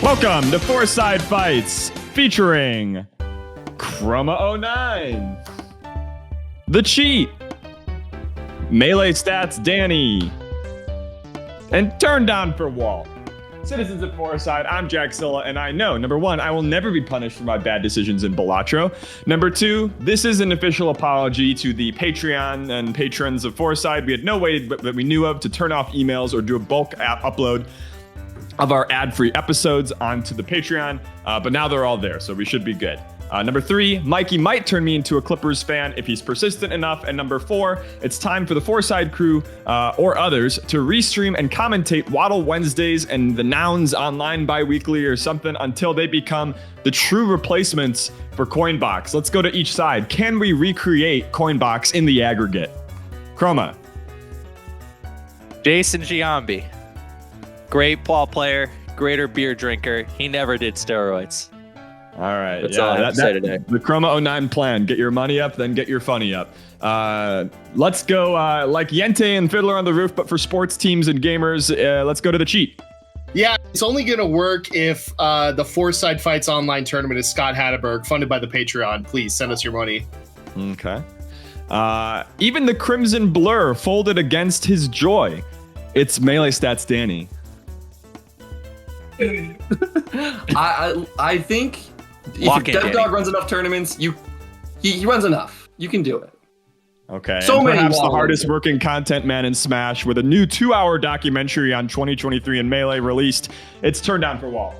Welcome to Fourside Fights, featuring Chroma 09, The Cheat, Melee Stats Danny, and turndownforwalt. Citizens of Fourside, I'm Jack Silla, and I know, number one, I will never be punished for my bad decisions in Balatro. Number two, this is an official apology to the Patreon and patrons of Fourside. We had no way that we knew of to turn off emails or do a bulk upload of our ad-free episodes onto the Patreon, but now they're all there, so we should be good. Number three, Mikey might turn me into a Clippers fan if he's persistent enough. And number four, it's time for the Fourside crew or others to restream and commentate Waddle Wednesdays and the Nouns Online bi-weekly or something until they become the true replacements for Coinbox. Let's go to each side. Can we recreate Coinbox in the aggregate? Chroma. Jason Giambi. Great ball player, greater beer drinker. He never did steroids. All right. That's all I have to say today. The Chroma 09 plan. Get your money up, then get your funny up. Let's go like Yente and Fiddler on the Roof, but for sports teams and gamers. Let's go to the cheat. Yeah, it's only going to work if the Fourside Fights online tournament is Scott Hatterberg, funded by the Patreon. Please send us your money. Okay. Even the Crimson Blur folded against his joy. It's Melee Stats Danny. I think if Dev Dog runs enough tournaments, he runs enough. You can do it. Okay. So many perhaps the hardest working content man in Smash with a new 2-hour documentary on 2023 in Melee released. It's turndownforwalt.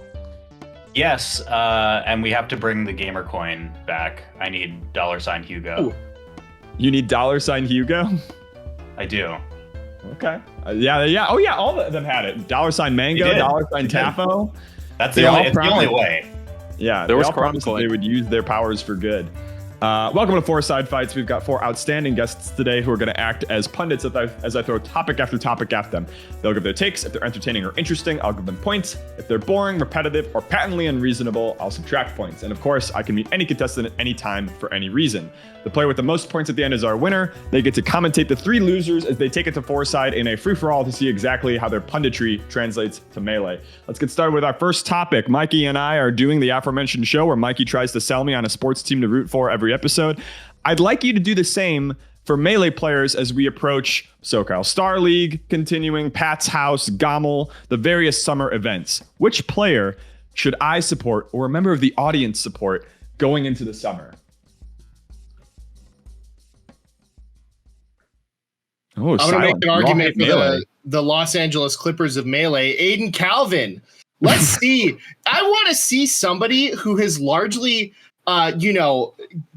Yes, and we have to bring the gamer coin back. I need $ Hugo. Ooh. You need $ Hugo? I do. Okay. Yeah. Oh, yeah. All of them had it. $ Mango, $ Tafo. That's the only way. Yeah. There was all promised coin. they would use their powers for good. Welcome to Fourside Fights. We've got 4 outstanding guests today who are going to act as pundits as I throw topic after topic at them. They'll give their takes. If they're entertaining or interesting, I'll give them points. If they're boring, repetitive, or patently unreasonable, I'll subtract points. And of course, I can meet any contestant at any time for any reason. The player with the most points at the end is our winner. They get to commentate the 3 losers as they take it to Fourside in a free-for-all to see exactly how their punditry translates to Melee. Let's get started with our first topic. Mikey and I are doing the aforementioned show where Mikey tries to sell me on a sports team to root for every episode. I'd like you to do the same for Melee players as we approach Socal Starleague, continuing Pat's House, Gommel, the various summer events. Which player should I support or a member of the audience support going into the summer? Oh, I'm going to make an argument for the Los Angeles Clippers of Melee. Aiden Calvin. Let's see. I want to see somebody who has largely,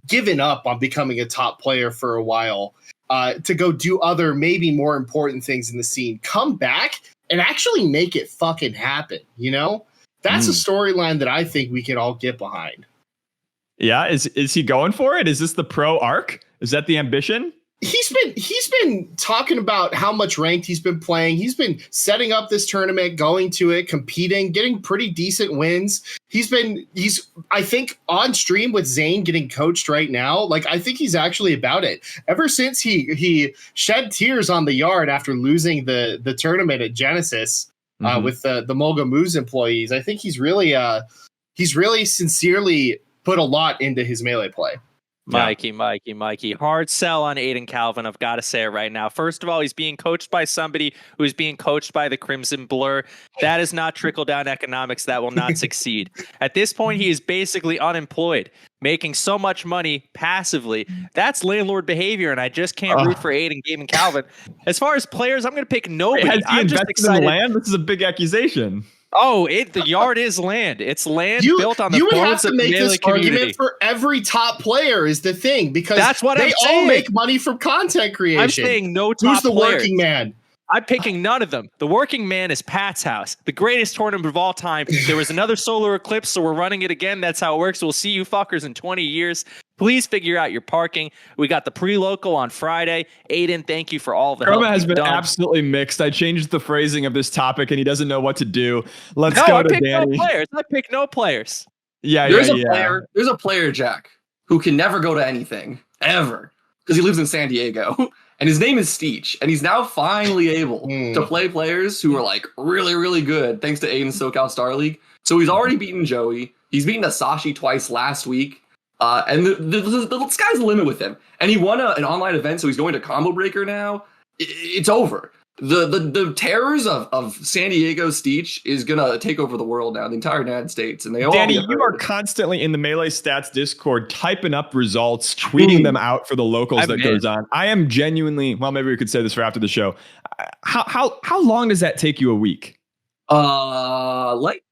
given up on becoming a top player for a while to go do other, maybe more important things in the scene. Come back and actually make it fucking happen. That's a storyline that I think we can all get behind. Yeah. Is he going for it? Is this the pro arc? Is that the ambition? He's been talking about how much ranked he's been playing. He's been setting up this tournament, going to it, competing, getting pretty decent wins. He's I think on stream with Zain getting coached right now. Like, I think he's actually about it. Ever since he shed tears on the yard after losing the tournament at Genesis with the Mulga Moves employees, I think he's really sincerely put a lot into his Melee play. Mikey. Hard sell on Aiden Calvin. I've got to say it right now. First of all, he's being coached by somebody who is being coached by the Crimson Blur. That is not trickle-down economics. That will not succeed. At this point, he is basically unemployed, making so much money passively. That's landlord behavior, and I just can't root for Aiden Calvin. As far as players, I'm going to pick nobody. Has he I'm just invested excited. in land? This is a big accusation. Oh, the yard is land. It's land built on the bones of the Melee community. You would have to make this argument for every top player is the thing, because that's what they I'm saying. All make money from content creation. I'm saying no top Who's the players. Working man? I'm picking none of them. The Working Man is Pat's House, the greatest tournament of all time. There was another solar eclipse, so we're running it again. That's how it works. We'll see you fuckers in 20 years. Please figure out your parking. We got the pre-local on Friday. Aiden, thank you for all the help. Chroma has been done. absolutely mixed. I changed the phrasing of this topic, and he doesn't know what to do. Let's go to Danny. I pick no players. There's a player, Jack, who can never go to anything, ever, because he lives in San Diego. And his name is Steech, and he's now finally able to play players who are like really, really good thanks to Aiden's Socal Starleague. So he's already beaten Joey. He's beaten Asashi twice last week. And the sky's the limit with him. And he won an online event, so he's going to Combo Breaker now. It's over. The terrors of San Diego Steech is gonna take over the world now, the entire United States. And they all Danny, you are constantly in the Melee Stats Discord typing up results, tweeting them out for the locals that goes on. I am genuinely, well, maybe we could say this for after the show. How long does that take you a week? Like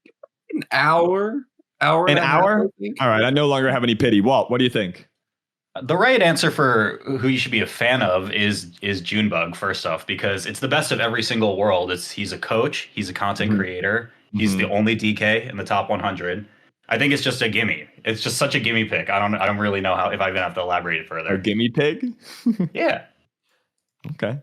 an hour. An hour? All right, I no longer have any pity. Walt, what do you think? The right answer for who you should be a fan of is Junebug, first off, because it's the best of every single world. He's a coach, he's a content creator, he's the only DK in the top 100. I think it's just a gimme. It's just such a gimme pick. I don't really know if I even have to elaborate further. A gimme pig? Yeah. Okay.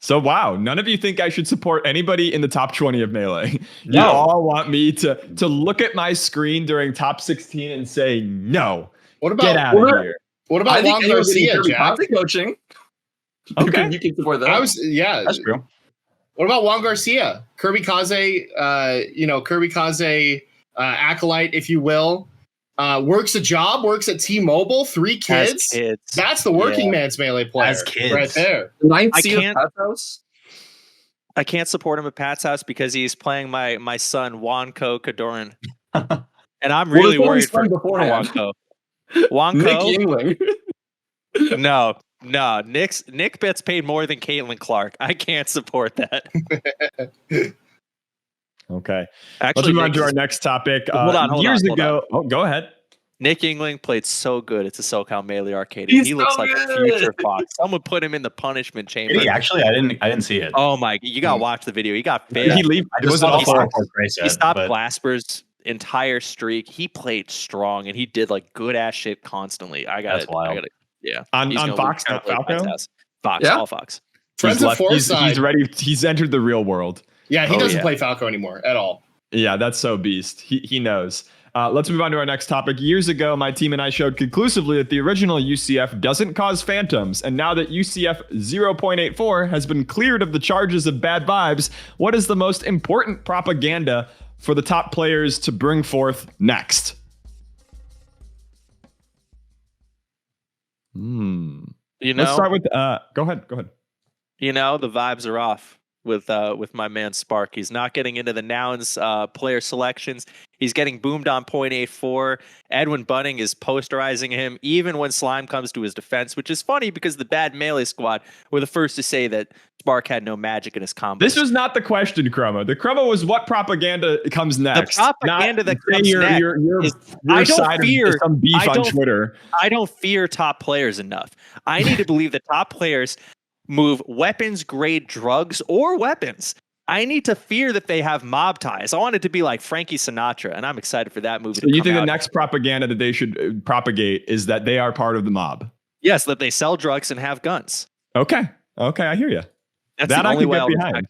So, wow, none of you think I should support anybody in the top 20 of Melee. No. You all want me to look at my screen during top 16 and say, no, get out of here. What about Juan Garcia, Jack? Coaching. Okay. You can support that. That's true. What about Juan Garcia? Kirby Kaze, acolyte, if you will. Works a job, works at T-Mobile, 3 kids. That's the working man's Melee player. As kids. Right there. I can't support him at Pat's house because he's playing my son Juanco Cadoran. And I'm really worried for Juanco. Juanco? No. Nick gets paid more than Caitlin Clark. I can't support that. Okay. Actually, let's move on to our next topic. Hold on. Go ahead. Nick Yingling played so good. It's a SoCal Melee Arcade. He looks like a future Fox. Someone put him in the punishment chamber. Did he actually? I didn't see it. Oh my! You gotta watch the video. He got fit. He stopped Glasper's entire streak. He played strong and he did like good ass shit constantly. That's wild. Yeah. On Fox, not Falco. Fox, all Fox. Friends of Fourside. He's ready. He's entered the real world. Yeah, he doesn't play Falco anymore at all. Yeah, that's so beast. He knows. Let's move on to our next topic. Years ago, my team and I showed conclusively that the original UCF doesn't cause phantoms. And now that UCF 0.84 has been cleared of the charges of bad vibes, what is the most important propaganda for the top players to bring forth next? Let's start with go ahead. You know, the vibes are off with my man Spark. He's not getting into the Nouns player selections. He's getting boomed on 0.84. Edwin Bunning is posterizing him even when Slime comes to his defense, which is funny because the bad Melee squad were the first to say that Spark had no magic in his combos. This was not the question, Chroma. The Chroma was what propaganda comes next. The propaganda that comes next is I don't fear some beef on Twitter. I don't fear top players enough. I need to believe that top players move weapons grade drugs or weapons. I need to fear that they have mob ties. I want it to be like Frankie Sinatra, and I'm excited for that movie. So you think the next propaganda that they should propagate is that they are part of the mob? Yes, that they sell drugs and have guns. Okay, I hear you. That's that the only way I'll behind.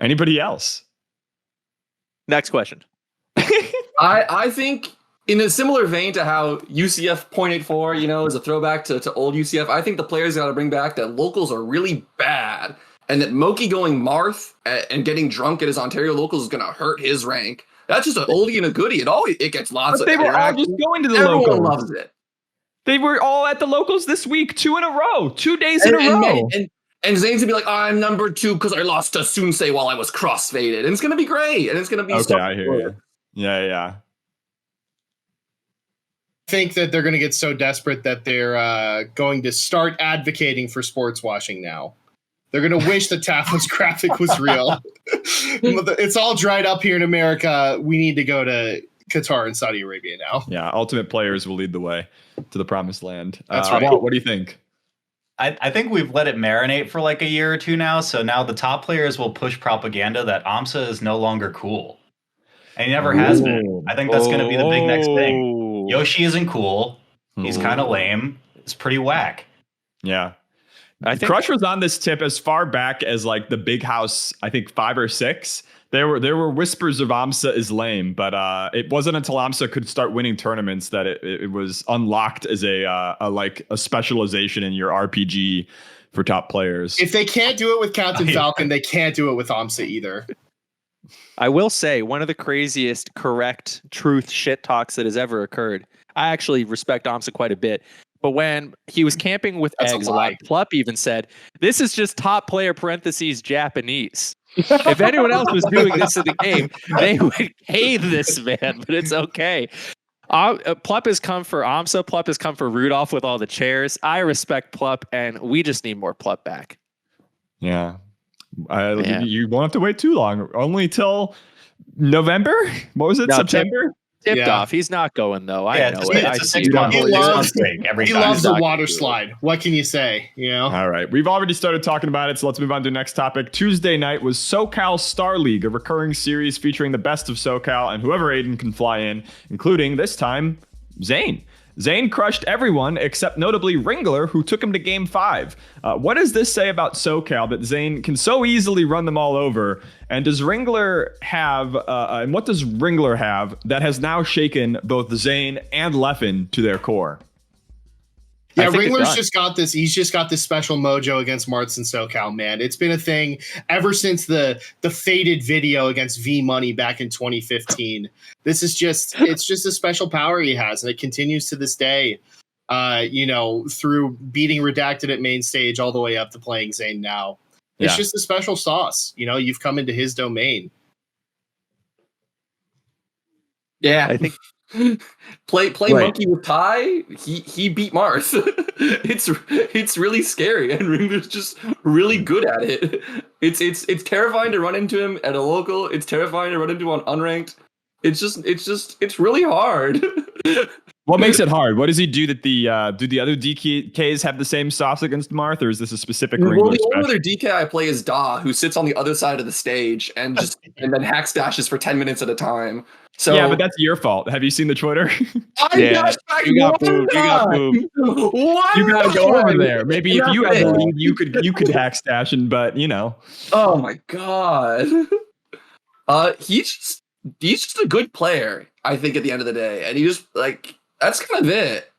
Anybody else? Next question. I think in a similar vein to how UCF 0.84, is a throwback to old UCF, I think the players got to bring back that locals are really bad and that Moki going Marth and getting drunk at his Ontario locals is going to hurt his rank. That's just an oldie and a goodie. It gets lots of they were all just going to the locals. Everyone loves it. They were all at the locals this week, 2 in a row, 2 days in a row. And Zane's gonna be like, I'm number 2 because I lost to Sunsei while I was crossfaded. And it's gonna be great. And it's gonna be I hear you. Yeah. Think that they're going to get so desperate that they're going to start advocating for sports washing now. They're going to wish the Tafo's graphic was real. It's all dried up here in America. We need to go to Qatar and Saudi Arabia now. Yeah, ultimate players will lead the way to the promised land. That's right. Walt, what do you think? I think we've let it marinate for like a year or two now. So now the top players will push propaganda that AMSA is no longer cool. And he never has been. I think that's going to be the big next thing. Yoshi isn't cool. He's kind of lame. It's pretty whack. Yeah. I think Crush was on this tip as far back as like the Big House, I think 5 or 6. There were whispers of AMSA is lame, but it wasn't until AMSA could start winning tournaments that it was unlocked as a specialization in your RPG for top players. If they can't do it with Captain Falcon, they can't do it with AMSA either. I will say one of the craziest correct truth shit talks that has ever occurred. I actually respect AMSA quite a bit. But when he was camping with That's a Eggs, a lie. lot, Plup even said, "This is just top player parentheses Japanese." If anyone else was doing this in the game, they would hate this man, but it's okay. Plup has come for AMSA. Plup has come for Rudolph with all the chairs. I respect Plup, and we just need more Plup back. Yeah. You won't have to wait too long. Only till November? What was it? No, September? Tipped off. He's not going though. I know it. It's a I see 6 month He loves- break every He time. loves the Not water gonna do it. slide. What can you say? You know? All right. We've already started talking about it, so let's move on to the next topic. Tuesday night was Socal Starleague, a recurring series featuring the best of SoCal and whoever Aiden can fly in, including, this time, Zain. Zain crushed everyone except notably Ringler, who took him to Game 5. What does this say about SoCal that Zain can so easily run them all over? And does Ringler have, and what does Ringler have that has now shaken both Zain and Leffen to their core? Yeah, I think it's Ringler's done. just got this. He's just got this special mojo against Marth and SoCal, man. It's been a thing ever since the faded video against V Money back in 2015. This is it's just a special power he has, and it continues to this day. Through beating Redacted at main stage all the way up to playing Zain now. It's Yeah. just a special sauce. You've come into his domain. Yeah, I think play Right. monkey with Ty. He beat Marth. it's really scary, and Ringler's just really good at it. It's terrifying to run into him at a local. It's terrifying to run into on unranked. It's really hard. What makes it hard? What does he do that do the other DKs have the same sauce against Marth, or is this a specific Well, Ringler the special? only other DK I play is Da, who sits on the other side of the stage and then hack stashes for 10 minutes at a time. So Yeah, but that's your fault. Have you seen the Twitter? Yeah, you got booed. You got booed. What? You gotta go over there. Maybe if you had the Yeah. lead, you could hack stash, but Oh my god. He's just a good player, I think, at the end of the day. And he just that's kind of it.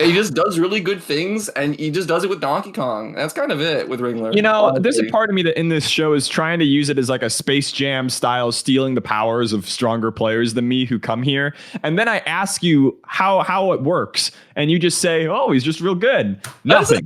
And he just does really good things, and he just does it with Donkey Kong. That's kind of it with Ringler. there's a honestly. part of me that in this show is trying to use it as like a Space Jam style, stealing the powers of stronger players than me who come here. And then I ask you how it works, and you just say, "Oh, he's just real good." Nothing.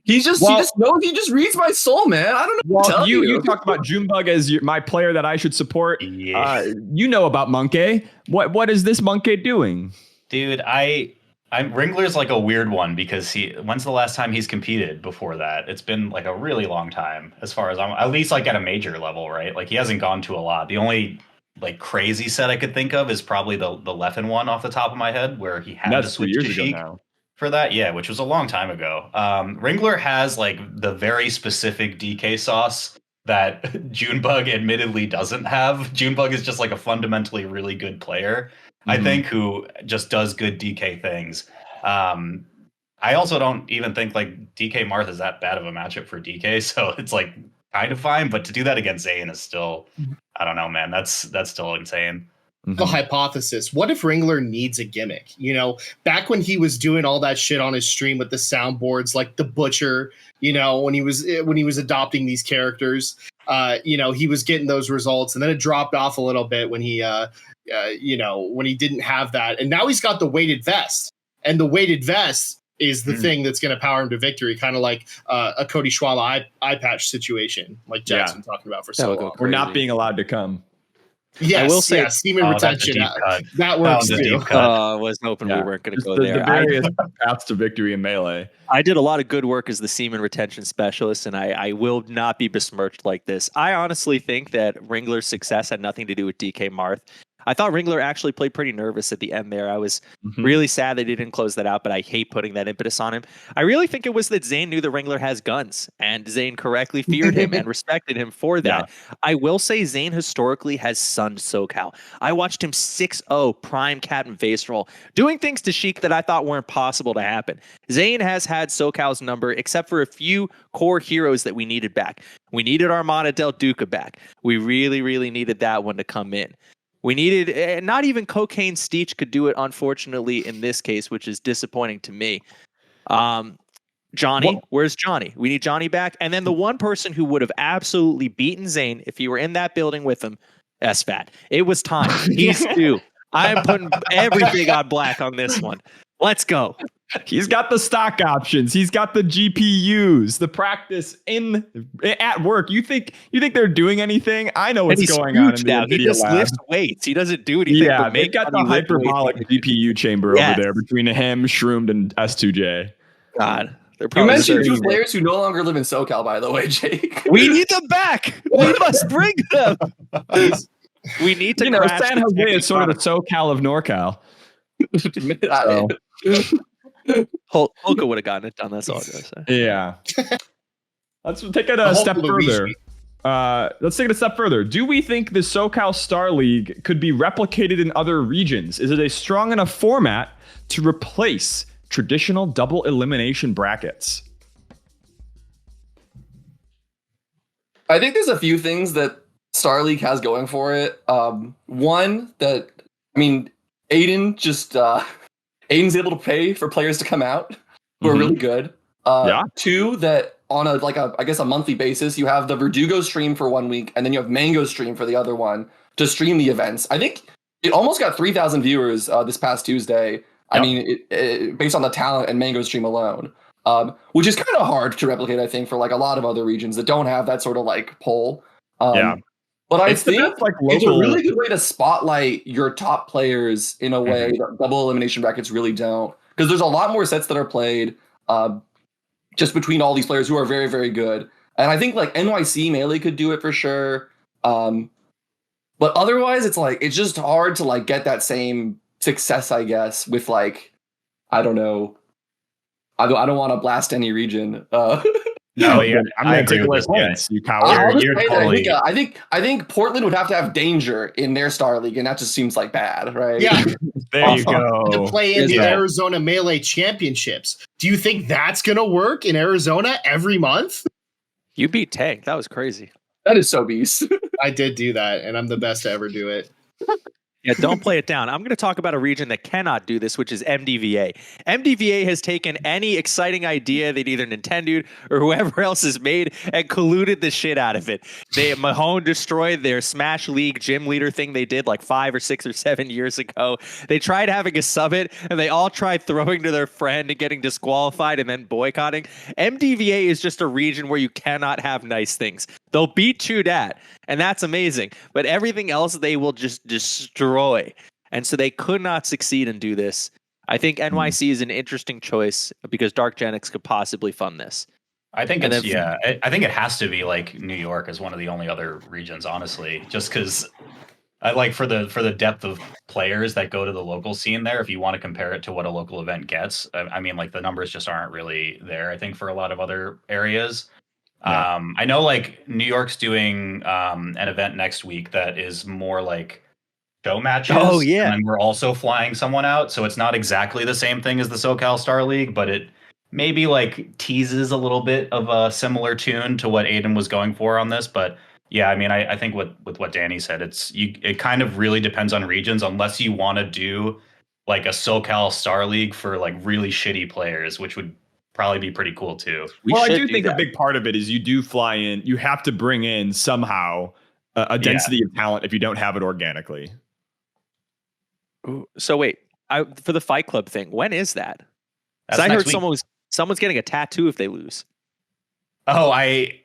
He just knows. He just reads my soul, man. I don't know what to tell you. You talked about Junebug as my player that I should support. Yeah. You know about Monkey. What is this Monkey doing? Dude, I'm Ringler's like a weird one because when's the last time he's competed before that? It's been like a really long time as far as I'm at least like at a major level, right? Like he hasn't gone to a lot. The only like crazy set I could think of is probably the Leffen one off the top of my head where he had to That's 2 switch years to ago Sheik now. for that. Yeah, which was a long time ago. Ringler has like the very specific DK sauce that Junebug admittedly doesn't have. Junebug is just like a fundamentally really good player. I think, who just does good DK things. I also don't even think like DK Marth is that bad of a matchup for DK, so it's like kind of fine. But to do that against Zain is still, I don't know, man. That's still insane. The hypothesis: what if Ringler needs a gimmick? Back when he was doing all that shit on his stream with the soundboards, like the Butcher. When he was adopting these characters, he was getting those results, and then it dropped off a little bit when he when he didn't have that, and now he's got the weighted vest, and the weighted vest is the thing that's going to power him to victory, kind of like a Cody Schwala eye patch situation, like Jack's been talking about for so long. We're not being allowed to come. Yes, I will say- semen Oh, that's a retention. deep cut. That works That was a too. deep cut. I was hoping we weren't going to Just go the there. various paths to victory in Melee. I did a lot of good work as the semen retention specialist, and I will not be besmirched like this. I honestly think that Ringler's success had nothing to do with DK Marth. I thought Ringler actually played pretty nervous at the end there. I was really sad that he didn't close that out, but I hate putting that impetus on him. I really think it was that Zain knew the Ringler has guns, and Zain correctly feared him and respected him for that. Yeah. I will say Zain historically has sunned SoCal. I watched him 6-0 prime Captain Face roll, doing things to Sheik that I thought weren't possible to happen. Zain has had SoCal's number, except for a few core heroes that we needed back. We needed Armada Del Duca back. We really, really needed that one to come in. We needed, not even Cocaine Steech could do it, unfortunately, in this case, which is disappointing to me. Johnny, where's Johnny? We need Johnny back. And then the one person who would have absolutely beaten Zain if he were in that building with him, SFAT. It was time. He's due. I'm putting everything on black on this one. Let's go. He's got the stock options. He's got the GPUs, the practice at work. You think they're doing anything? I know what's going on in the NVIDIA He just lab. lifts weights. He doesn't do anything. Yeah, they got the hyperbolic GPU chamber over there between him, Shroomed, and S2J. God. You mentioned two players who no longer live in SoCal, by the way, Jake. We need them back. We must bring them. We need to. San Jose is sort of the SoCal of NorCal. Holka would have gotten it done. That's all I'm gonna say. Yeah. Let's take it a step further. Let's take it a step further. Do we think the Socal Starleague could be replicated in other regions? Is it a strong enough format to replace traditional double elimination brackets? I think there's a few things that Starleague has going for it. One that, Aiden just Aiden's able to pay for players to come out who are really good. Two, that on a monthly basis, you have the Verdugo stream for 1 week, and then you have Mango stream for the other one to stream the events. I think it almost got 3,000 viewers this past Tuesday. Yep. Based on the talent and Mango stream alone, which is kind of hard to replicate, I think, for a lot of other regions that don't have that sort of poll. But I think it's a really good way to spotlight your top players in a way that double elimination brackets really don't. Because there's a lot more sets that are played just between all these players who are very, very good. And I think NYC Melee could do it for sure. But otherwise, it's just hard to get that same success, I guess, with I don't know. I don't want to blast any region. No, yeah, I'm going to take away points. You coward. I think Portland would have to have Danger in their Star League, and that just seems bad, right? Yeah, there you go. To play in the Arizona Melee Championships. Do you think that's going to work in Arizona every month? You beat Tank. That was crazy. That is so beast. I did do that, and I'm the best to ever do it. Yeah, don't play it down. I'm going to talk about a region that cannot do this, which is MDVA. MDVA has taken any exciting idea that either Nintendo or whoever else has made and colluded the shit out of it. Mahone destroyed their Smash League gym leader thing they did 5 or 6 or 7 years ago. They tried having a summit, and they all tried throwing to their friend and getting disqualified and then boycotting. MDVA is just a region where you cannot have nice things. They'll beat you at, and that's amazing. But everything else they will just destroy. And so they could not succeed and do this. I think NYC is an interesting choice because Dark Genix could possibly fund this. I think I think it has to be New York as one of the only other regions, honestly, just because I for the depth of players that go to the local scene there. If you want to compare it to what a local event gets, the numbers just aren't really there, I think, for a lot of other areas. Yeah. I know New York's doing an event next week that is more show matches. Oh yeah. And we're also flying someone out. So it's not exactly the same thing as the Socal Star League, but it maybe teases a little bit of a similar tune to what Aiden was going for on this. But yeah, I think with what Danny said, it kind of really depends on regions, unless you want to do a Socal Star League for really shitty players, which would probably be pretty cool too. I do think a big part of it is you do fly in. You have to bring in somehow a density of talent if you don't have it organically. So wait, for the Fight Club thing, when is that? I heard someone's getting a tattoo if they lose. Oh, I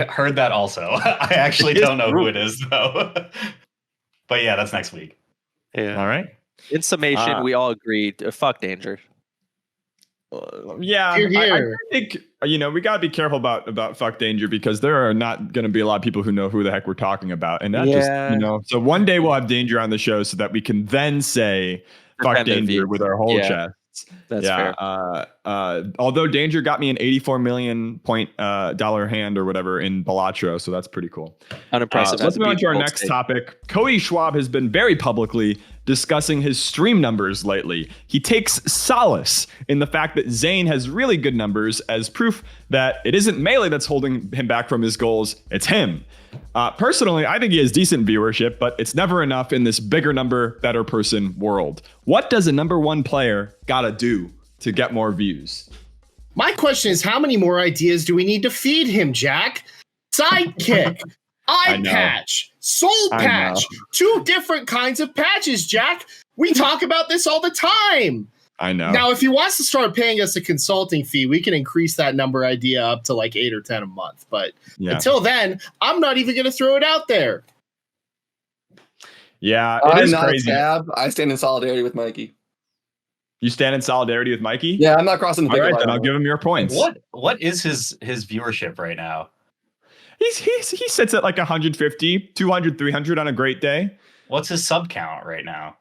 heard that also. I actually don't know who it is though. But yeah, that's next week. Yeah. All right. In summation, we all agreed. Fuck Danger. Yeah, Hear, I hear. think we gotta be careful about fuck danger because there are not gonna be a lot of people who know who the heck we're talking about, and that just So one day we'll have danger on the show so that we can then say fuck Defend their danger views. with our whole Yeah, chest. That's fair. Although danger got me an $84 million dollar hand or whatever in Balatro, so that's pretty cool. Unimpressive. Let's move on to our next topic. Cody Schwab has been very publicly discussing his stream numbers lately. He takes solace in the fact that Zain has really good numbers as proof that it isn't Melee that's holding him back from his goals, it's him. Personally, I think he has decent viewership, but it's never enough in this bigger number, better person world. What does a number one player gotta do to get more views? My question is, how many more ideas do we need to feed him, Jack? Sidekick, eye patch, soul patch, 2 different kinds of patches, Jack. We talk about this all the time. I know. Now, if he wants to start paying us a consulting fee, we can increase that number idea up to like 8 or 10 a month. But until then, I'm not even going to throw it out there. Yeah, I'm is not crazy. a scab. I stand in solidarity with Mikey. You stand in solidarity with Mikey? Yeah, I'm not crossing the All picket right, then line. I'll give him your points. What is his viewership right now? He sits at like 150, 200, 300 on a great day. What's his sub count right now?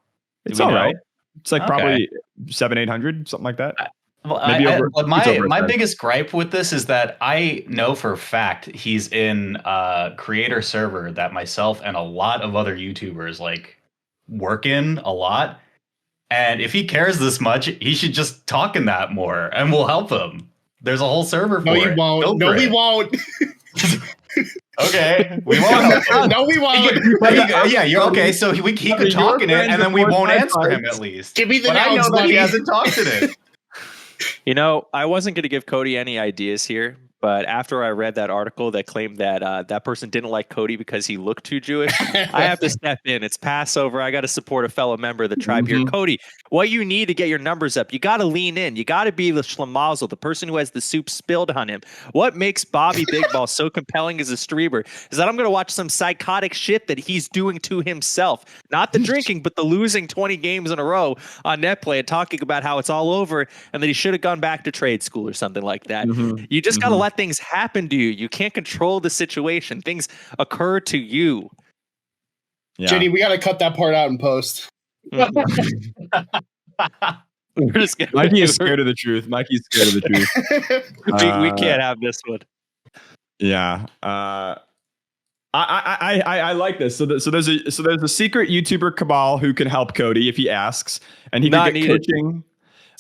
It's all right. It's like probably 700, 800, something like that. My biggest gripe with this is that I know for a fact he's in a creator server that myself and a lot of other YouTubers like work in a lot. And if he cares this much, he should just talk in that more and we'll help him. There's a whole server for it. No, we won't. Okay, we won't. No, we won't. Yeah, you're okay. So he could talk in it, and then we won't answer him at least. Give me the but I know nouns, that he buddy. hasn't talked in it. I wasn't going to give Cody any ideas here, but after I read that article that claimed that that person didn't like Cody because he looked too Jewish, I have to step in. It's Passover. I got to support a fellow member of the tribe here. Cody, what you need to get your numbers up, you got to lean in. You got to be the schlemazel, the person who has the soup spilled on him. What makes Bobby Big Ball so compelling as a streamer is that I'm going to watch some psychotic shit that he's doing to himself. Not the drinking, but the losing 20 games in a row on Netplay and talking about how it's all over and that he should have gone back to trade school or something like that. You just got to let things happen to you. You can't control the situation. Things occur to you. Yeah. Jenny, we got to cut that part out in post. Mikey is scared of the truth. Mikey's scared of the truth. We can't have this one. Yeah. I like this. So there's a secret YouTuber cabal who can help Cody if he asks, and he can get coaching.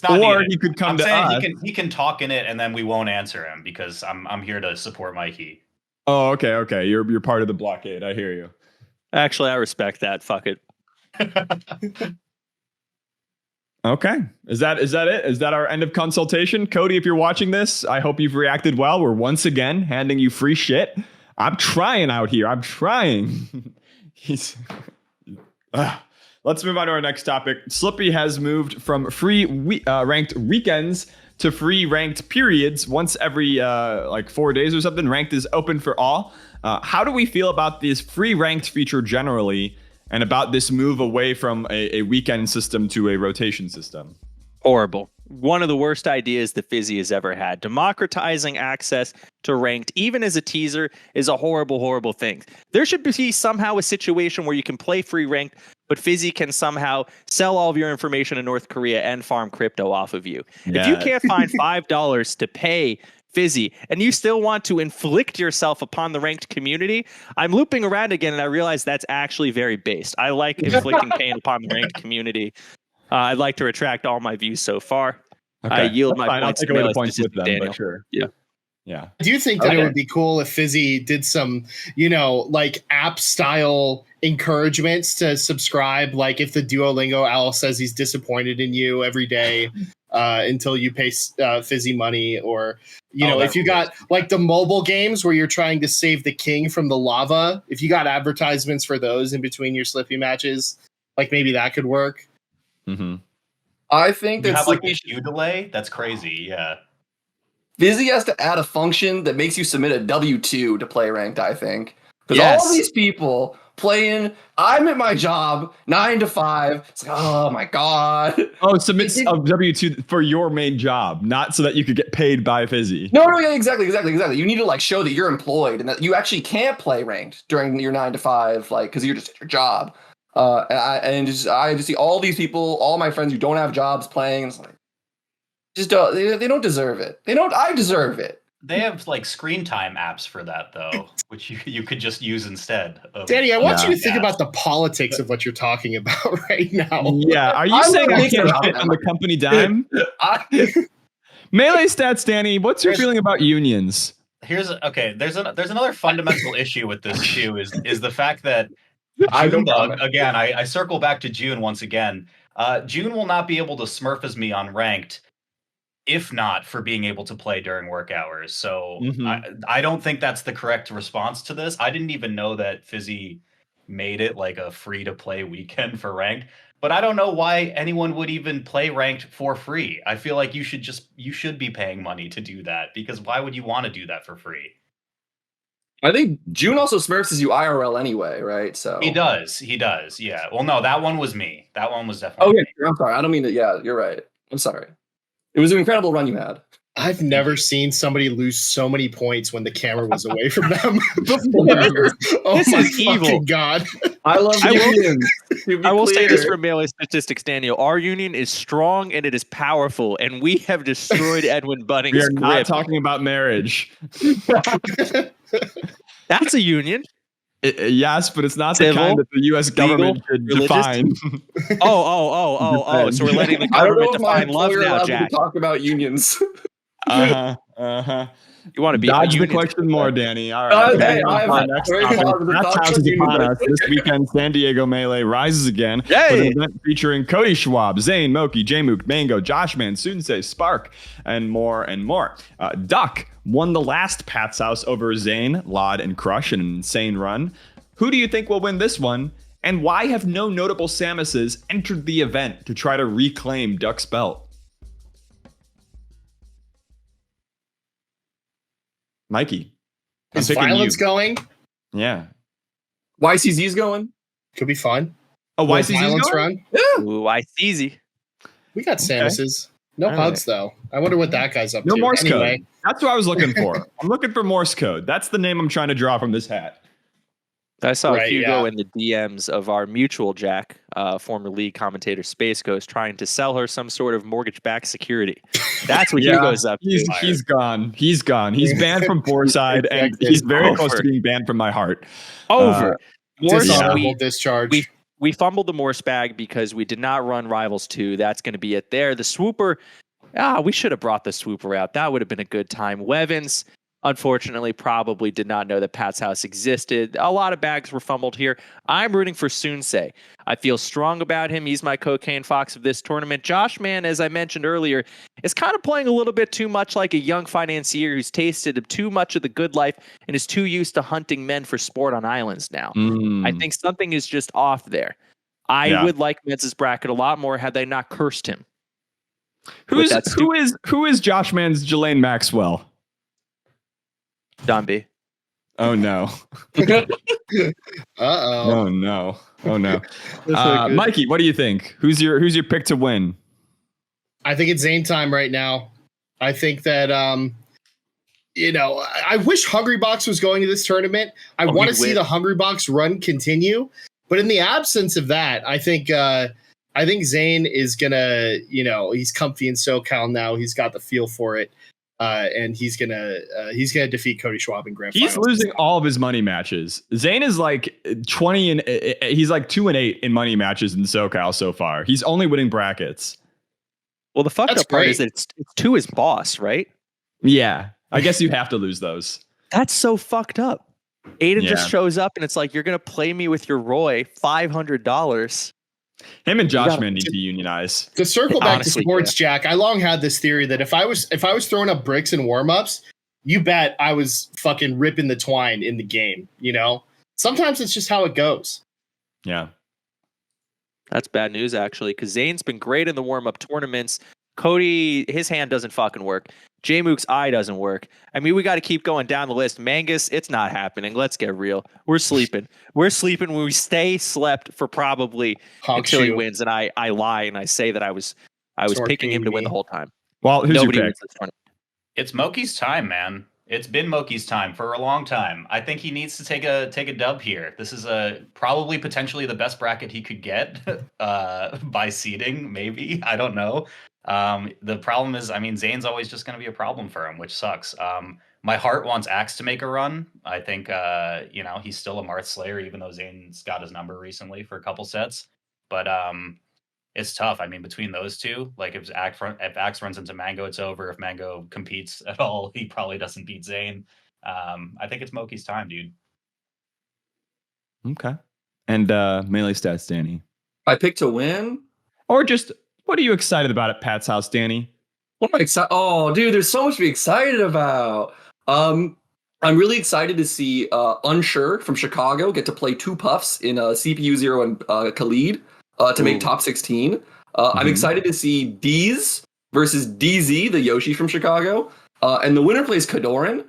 Or he could come to us. He can talk in it, and then we won't answer him because I'm here to support Mikey. Oh, okay. You're part of the blockade. I hear you. Actually, I respect that. Fuck it. Okay. Is that it? Is that our end of consultation? Cody, if you're watching this, I hope you've reacted well. We're once again handing you free shit. I'm trying out here. I'm trying. Let's move on to our next topic. Slippy has moved from free ranked weekends to free ranked periods once every 4 days or something. Ranked is open for all. How do we feel about this free ranked feature generally and about this move away from a weekend system to a rotation system? Horrible. One of the worst ideas that Fizzy has ever had. Democratizing access to ranked, even as a teaser, is a horrible, horrible thing. There should be somehow a situation where you can play free ranked, but Fizzy can somehow sell all of your information in North Korea and farm crypto off of you. Yeah. If you can't find $5 to pay Fizzy and you still want to inflict yourself upon the ranked community, I'm looping around again and I realize that's actually very based. I like inflicting pain upon the ranked community. I'd like to retract all my views so far. Okay. I yield my I'll points take to away the Melee points with them, Daniel. but sure. Yeah. Do you think that it would be cool if Fizzy did some, like app style encouragements to subscribe? Like if the Duolingo owl says he's disappointed in you every day until you pay Fizzy money, or, if you got like the mobile games where you're trying to save the king from the lava, if you got advertisements for those in between your Slippy matches, like maybe that could work. Mm-hmm. I think You that's have like a queue delay. That's crazy. Yeah. Fizzy has to add a function that makes you submit a W-2 to play ranked, I think. Because all of these people playing. I'm at my job 9 to 5. It's like, oh my god. Oh, submit a W-2 for your main job, not so that you could get paid by Fizzy. No, yeah, exactly. You need to like show that you're employed and that you actually can't play ranked during your 9 to 5, like because you're just at your job. I just see all these people, all my friends who don't have jobs playing. And it's like, just don't. They don't deserve it. They don't. I deserve it. They have like screen time apps for that though, which you could just use instead. Danny, I want you to think about the politics of what you're talking about right now. Yeah, are you saying I can't fit on the company dime? Melee stats, Danny. What's your feeling about unions? There's another fundamental issue with this too. Is the fact that again, I circle back to June once again. June will not be able to smurf as me on ranked, if not for being able to play during work hours. So I don't think that's the correct response to this. I didn't even know that Fizzy made it like a free to play weekend for ranked, but I don't know why anyone would even play ranked for free. I feel like you should be paying money to do that, because why would you want to do that for free? I think June also smurfs you IRL anyway, right? So he does. Yeah. Well, no, that one was me. That one was definitely. Okay, I'm sorry. I don't mean to. Yeah, you're right. I'm sorry. It was an incredible run you had. I've never seen somebody lose so many points when the camera was away from them before. Oh This my is evil. fucking god! I love unions. I will say this for Melee Statistics, Daniel. Our union is strong and it is powerful, and we have destroyed Edwin Budding's We are not grip. talking about marriage. That's a union. Yes, but it's not the Civil, kind that the U.S. government should religious. define. Oh. So we're letting the I don't know government if my define love employer now, allowed me Jack. to talk about unions. You want to be Dodge a the union. question more, Danny. All right. Okay, Moving on to our next very topic. positive That's thoughts House on is upon unions. us. This weekend, San Diego Melee rises again with an event featuring Cody Schwab, Zain, Moki, Jmook, Mango, Joshman, Sunsei, Spark, and more and more. Duck won the last Pat's House over Zain, Lod, and Crush in an insane run. Who do you think will win this one? And why have no notable Samuses entered the event to try to reclaim Duck's belt? Mikey. I'm Is picking violence you. going? Yeah. YCZ's going. Could be fun. Oh, why is he violence going? run? Ooh, I easy. We got Samuses. No All hugs though. I wonder what that guy's up No to. Morse Anyway, code. That's what I was looking for. I'm looking for Morse code. That's the name I'm trying to draw from this hat. I saw Right, Hugo yeah. in the DMs of our mutual Jack, former league commentator Space Ghost, trying to sell her some sort of mortgage-backed security. That's what Hugo's up to. He's gone. He's gone. He's banned from Fourside, and he's very close to being banned from my heart. Over. Morse, dishonorable discharge. we fumbled the Morse bag because we did not run Rivals 2. That's going to be it there. The Swooper, we should have brought the Swooper out. That would have been a good time. Wevins, unfortunately, probably did not know that Pat's House existed. A lot of bags were fumbled here. I'm rooting for Sunsei. I feel strong about him. He's my cocaine fox of this tournament. Josh Mann, as I mentioned earlier, is kind of playing a little bit too much like a young financier who's tasted too much of the good life and is too used to hunting men for sport on islands now. I think something is just off there. I would like Menz's bracket a lot more had they not cursed him. Who is Josh Mann's Jelaine Maxwell? Don B. Oh no. Uh-oh. Oh no. Mikey, what do you think? Who's your pick to win? I think it's Zain time right now. I think that I wish Hungry Box was going to this tournament. I want to see the Hungry Box run continue, but in the absence of that, I think Zain is gonna, he's comfy in SoCal now. He's got the feel for it. And he's gonna defeat Cody Schwab in grand finals. He's losing all of his money matches. Zain is like 20 and he's like 2-8 in money matches in SoCal so far. He's only winning brackets. Well, the fucked up part is that it's to his boss, right? Yeah, I guess you have to lose those. That's so fucked up. Aiden just shows up and it's like, you're gonna play me with your Roy $500. Him and Joshman need to unionize. To circle back to sports, Jack, I long had this theory that if I was throwing up bricks in warm-ups, you bet I was fucking ripping the twine in the game, Sometimes it's just how it goes. Yeah. That's bad news, actually, because Zane's been great in the warm-up tournaments. Cody, his hand doesn't fucking work. Jmook's eye doesn't work. I mean, we got to keep going down the list. Mangus, it's not happening. Let's get real. We're sleeping. We're sleeping when we stay slept for probably until he wins. And I lie and I say that I was picking him to win the whole time. Well, who's Nobody your wins pick? this tournament. It's Moki's time, man. It's been Moki's time for a long time. I think he needs to take a dub here. This is probably potentially the best bracket he could get by seeding, maybe. I don't know. The problem is, I mean, Zain's always just going to be a problem for him, which sucks. My heart wants Axe to make a run. I think, he's still a Marth Slayer, even though Zain's got his number recently for a couple sets. But it's tough. I mean, between those two, like if Axe runs into Mango, it's over. If Mango competes at all, he probably doesn't beat Zain. I think it's Moki's time, dude. Okay. And Melee stats, Danny. I picked to win? Or just, what are you excited about at Pat's house, Danny? What am I excited? Oh, dude, there's so much to be excited about. I'm really excited to see Unsure from Chicago get to play 2 Puffs in CPU Zero and Khalid to make top 16. I'm excited to see Deez versus DZ, the Yoshi from Chicago. And the winner plays Kadoran,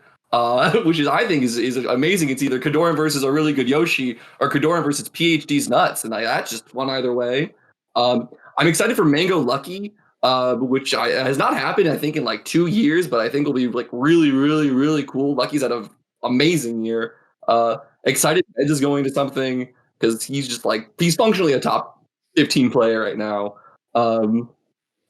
which is, I think, is amazing. It's either Kadoran versus a really good Yoshi or Kadoran versus PhD's nuts. And that's just fun either way. I'm excited for Mango Lucky, which has not happened, I think, in like 2 years, but I think will be like really, really, really cool. Lucky's had an amazing year. Excited Edge is going to something because he's just like, he's functionally a top 15 player right now.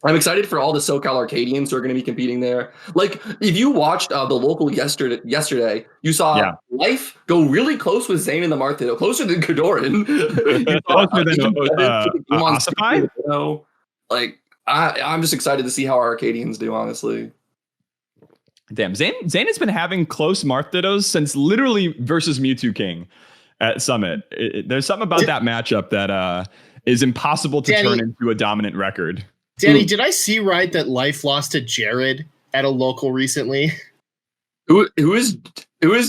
I'm excited for all the SoCal Arcadians who are going to be competing there. Like, if you watched the local yesterday, you saw Life go really close with Zain and the Marth, closer than Kadoran. Closer than Ossify? Like, I'm just excited to see how our Arcadians do, honestly. Damn, Zain has been having close Marth Dittos since literally versus Mewtwo King at Summit. There's something about that matchup that is impossible to turn into a dominant record. Danny, did I see right that Life lost to Jared at a local recently? Who is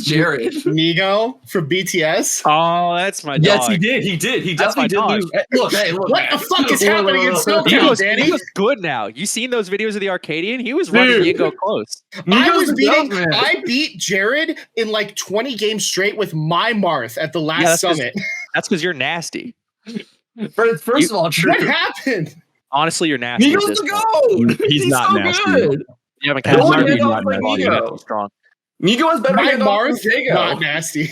Jared? Nigo from BTS. Oh, that's my dog. Yes, he did. He definitely did lose. Look, what the fuck is happening in SoCal, Danny? He was good now. You seen those videos of the Arcadian? He was running Nigo close. I beat Jared in like 20 games straight with my Marth at the last Summit. That's because you're nasty. First of all, true. What happened? Honestly, you're nasty. Nigo's the goat. He's not so nasty. Good. You haven't cast Nigo. Strong. Nigo has better Marth than Jago. Not nasty.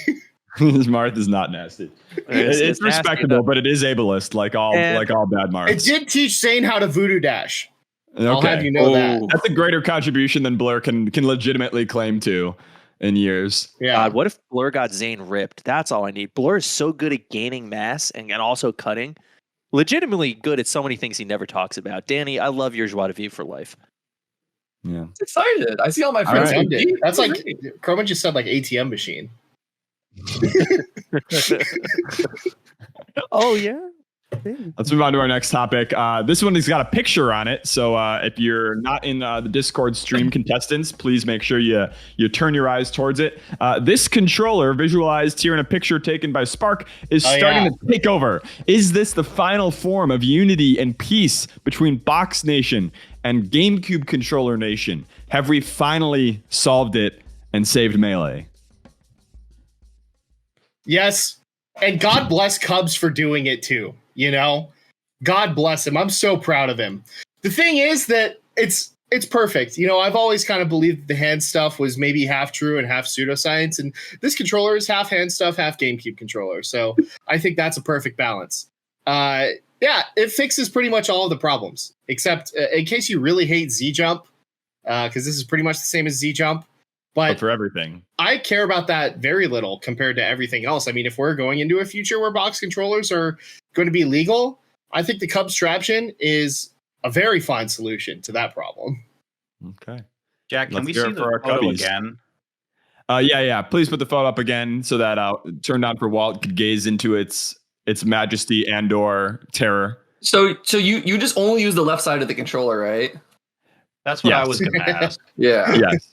His Marth is not nasty. It's respectable, but it is ableist, like all bad Marths. It did teach Zain how to voodoo dash. Okay. I'll have you know that. That's a greater contribution than Blur can legitimately claim to in years. Yeah. God, what if Blur got Zain ripped? That's all I need. Blur is so good at gaining mass and also cutting. Legitimately good at so many things he never talks about. Danny, I love your joie de vivre for life. Yeah. Excited. I see all my friends. Right. That's like Chroma just said like ATM machine. Oh yeah. Let's move on to our next topic. This one has got a picture on it. So if you're not in the Discord stream, contestants, please make sure you turn your eyes towards it. This controller, visualized here in a picture taken by Spark, is starting to take over. Is this the final form of unity and peace between Box Nation and GameCube Controller Nation? Have we finally solved it and saved Melee? Yes. And God bless Cubs for doing it too. You know, God bless him. I'm so proud of him. The thing is that it's perfect. You know, I've always kind of believed the hand stuff was maybe half true and half pseudoscience. And this controller is half hand stuff, half GameCube controller. So I think that's a perfect balance. It fixes pretty much all of the problems, except in case you really hate Z-Jump, because this is pretty much the same as Z-Jump. But for everything, I care about that very little compared to everything else. I mean, if we're going into a future where box controllers are going to be legal, I think the Cubs Traption is a very fine solution to that problem. Okay. Jack, can we see the photo again? Yeah. Please put the photo up again so that turndownforwalt could gaze into its majesty and/or terror. So you just only use the left side of the controller, right? That's what I was going to ask. Yeah. Yes.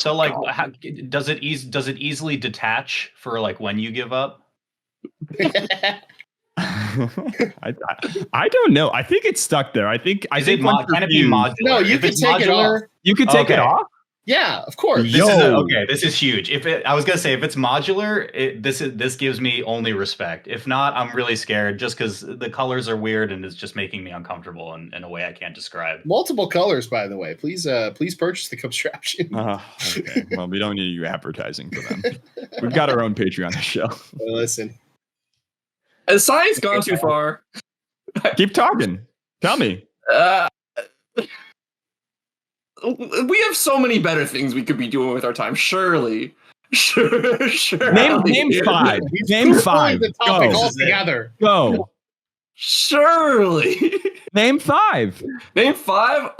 So, like, does it easily detach for like when you give up? I don't know. I think it's stuck there. I think Can it be once you're modular? No, you If can it's take it off. you can take it off. Yeah, of course. This is huge. I was gonna say, if it's modular, this gives me only respect. If not, I'm really scared just because the colors are weird and it's just making me uncomfortable in a way I can't describe. Multiple colors, by the way. Please purchase the contraption. Okay. Well, we don't need you advertising for them. We've got our own Patreon show. Listen. Has science gone too far? Keep talking. Tell me. We have so many better things we could be doing with our time. Surely. Sure. Name five. Name five. The topic Go. altogether. Go. Surely. Name five. Name five.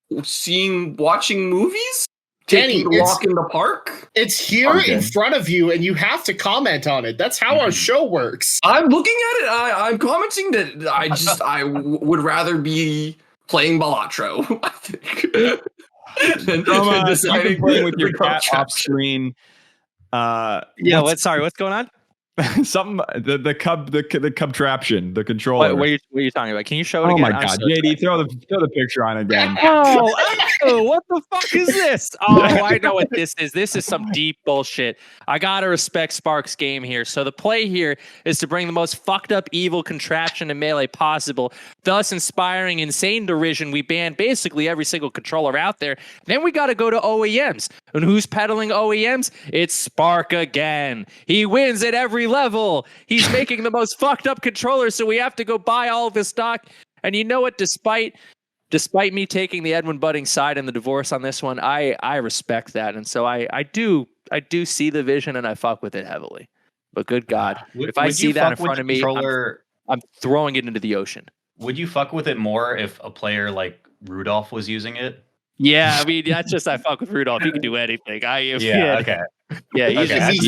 Watching movies. Danny, Taking a walk in the park. It's here in front of you, and you have to comment on it. That's how our show works. I'm looking at it. I'm commenting that I would rather be playing Balatro. I think. Chroma, you're playing with your cat off screen. What's going on? Something the cubtraption, the controller. What are you talking about? Can you show it Oh again? my god, JD, throw the picture on again. Oh, what the fuck is this? Oh, I know what this is. This is some deep bullshit. I gotta respect Spark's game here. So the play here is to bring the most fucked up evil contraption to Melee possible, thus inspiring insane derision. We banned basically every single controller out there. Then we gotta go to OEMs. And who's peddling OEMs? It's Spark again. He wins at every level. He's making the most fucked up controllers, so we have to go buy all of his stock. And you know what? Despite me taking the Edwin Budding side in the divorce on this one, I respect that. And so I do see the vision and I fuck with it heavily. But good God, if I see that in front of me, I'm throwing it into the ocean. Would you fuck with it more if a player like Rudolph was using it? Yeah, I mean, that's just I fuck with Rudolph. He can do anything. Okay. Yeah, he's That's pretty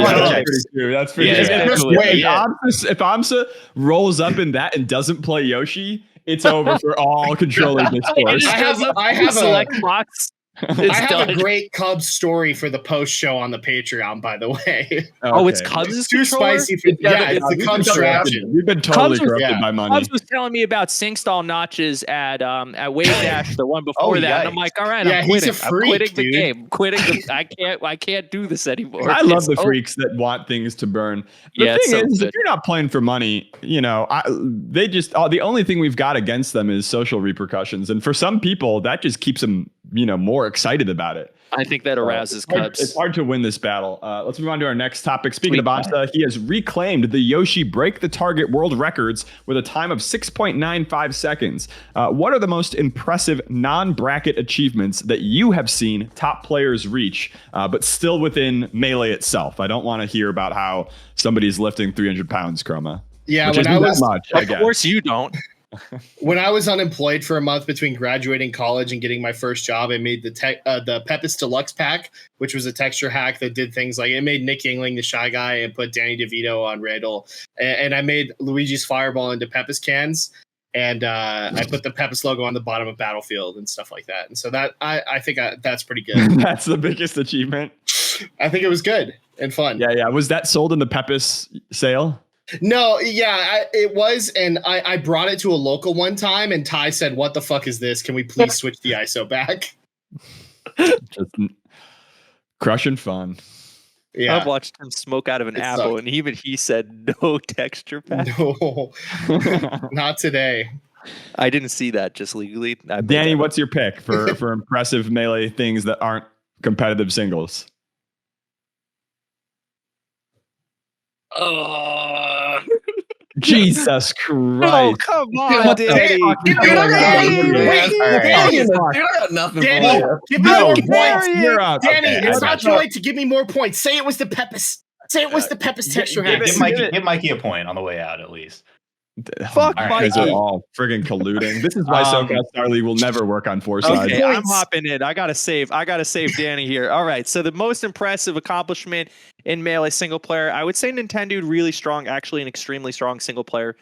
true. That's pretty true. If Amsa rolls up in that and doesn't play Yoshi, it's over for all controller discourse. I have select box. I have a great Cubs story for the post show on the Patreon, by the way. Okay. Oh, it's Cubs' It's too controller? spicy for it's the Cubs strategy. We've been totally corrupted by money. Cubs was telling me about Singstall notches at Wave Dash, the one before that. And I'm like, all right, I'm quitting. He's a freak, I'm quitting the dude. game. I can't do this anymore. I love the freaks that want things to burn. The thing is, if you're not playing for money, the only thing we've got against them is social repercussions. And for some people, that just keeps them, more excited about it. I think that arouses Cubs. It's hard to win this battle. Let's move on to our next topic. Speaking of Amsa, he has reclaimed the Yoshi Break the Target world records with a time of 6.95 seconds. What are the most impressive non-bracket achievements that you have seen top players reach, but still within Melee itself? I don't want to hear about how somebody's lifting 300 pounds, Chroma. Yeah, when I was much, of course you don't. When I was unemployed for a month between graduating college and getting my first job, I made the Pepis Deluxe pack, which was a texture hack that did things like it made Nick Yingling the Shy Guy and put Danny DeVito on Randall. And I made Luigi's Fireball into Pepis cans. And I put the Pepis logo on the bottom of Battlefield and stuff like that. And so that I think that's pretty good. That's the biggest achievement. I think it was good and fun. Yeah. Was that sold in the Pepis sale? No, it was, and I brought it to a local one time, and Ty said, "What the fuck is this? Can we please switch the ISO back?" Just crushing fun. Yeah, I've watched him smoke out of an apple, and even he said no texture pack. No, not today. I didn't see that just legally. Danny, what's your pick for impressive Melee things that aren't competitive singles? Jesus Christ. Oh, come on, Danny. Danny, give me more points. You're up. Danny, Okay, it's not too late to give me more points. Say it was the Pepis. Say it was the Pepis texture hack. Give Mikey a point on the way out, at least. Fuck Mikey. Mikey. Are all friggin' colluding. This is why Socal Starleague will never work on Fourside. Okay, I'm hopping in. I gotta save Danny here. All right. So the most impressive accomplishment in Melee single player, I would say Nintendo really strong, actually an extremely strong single player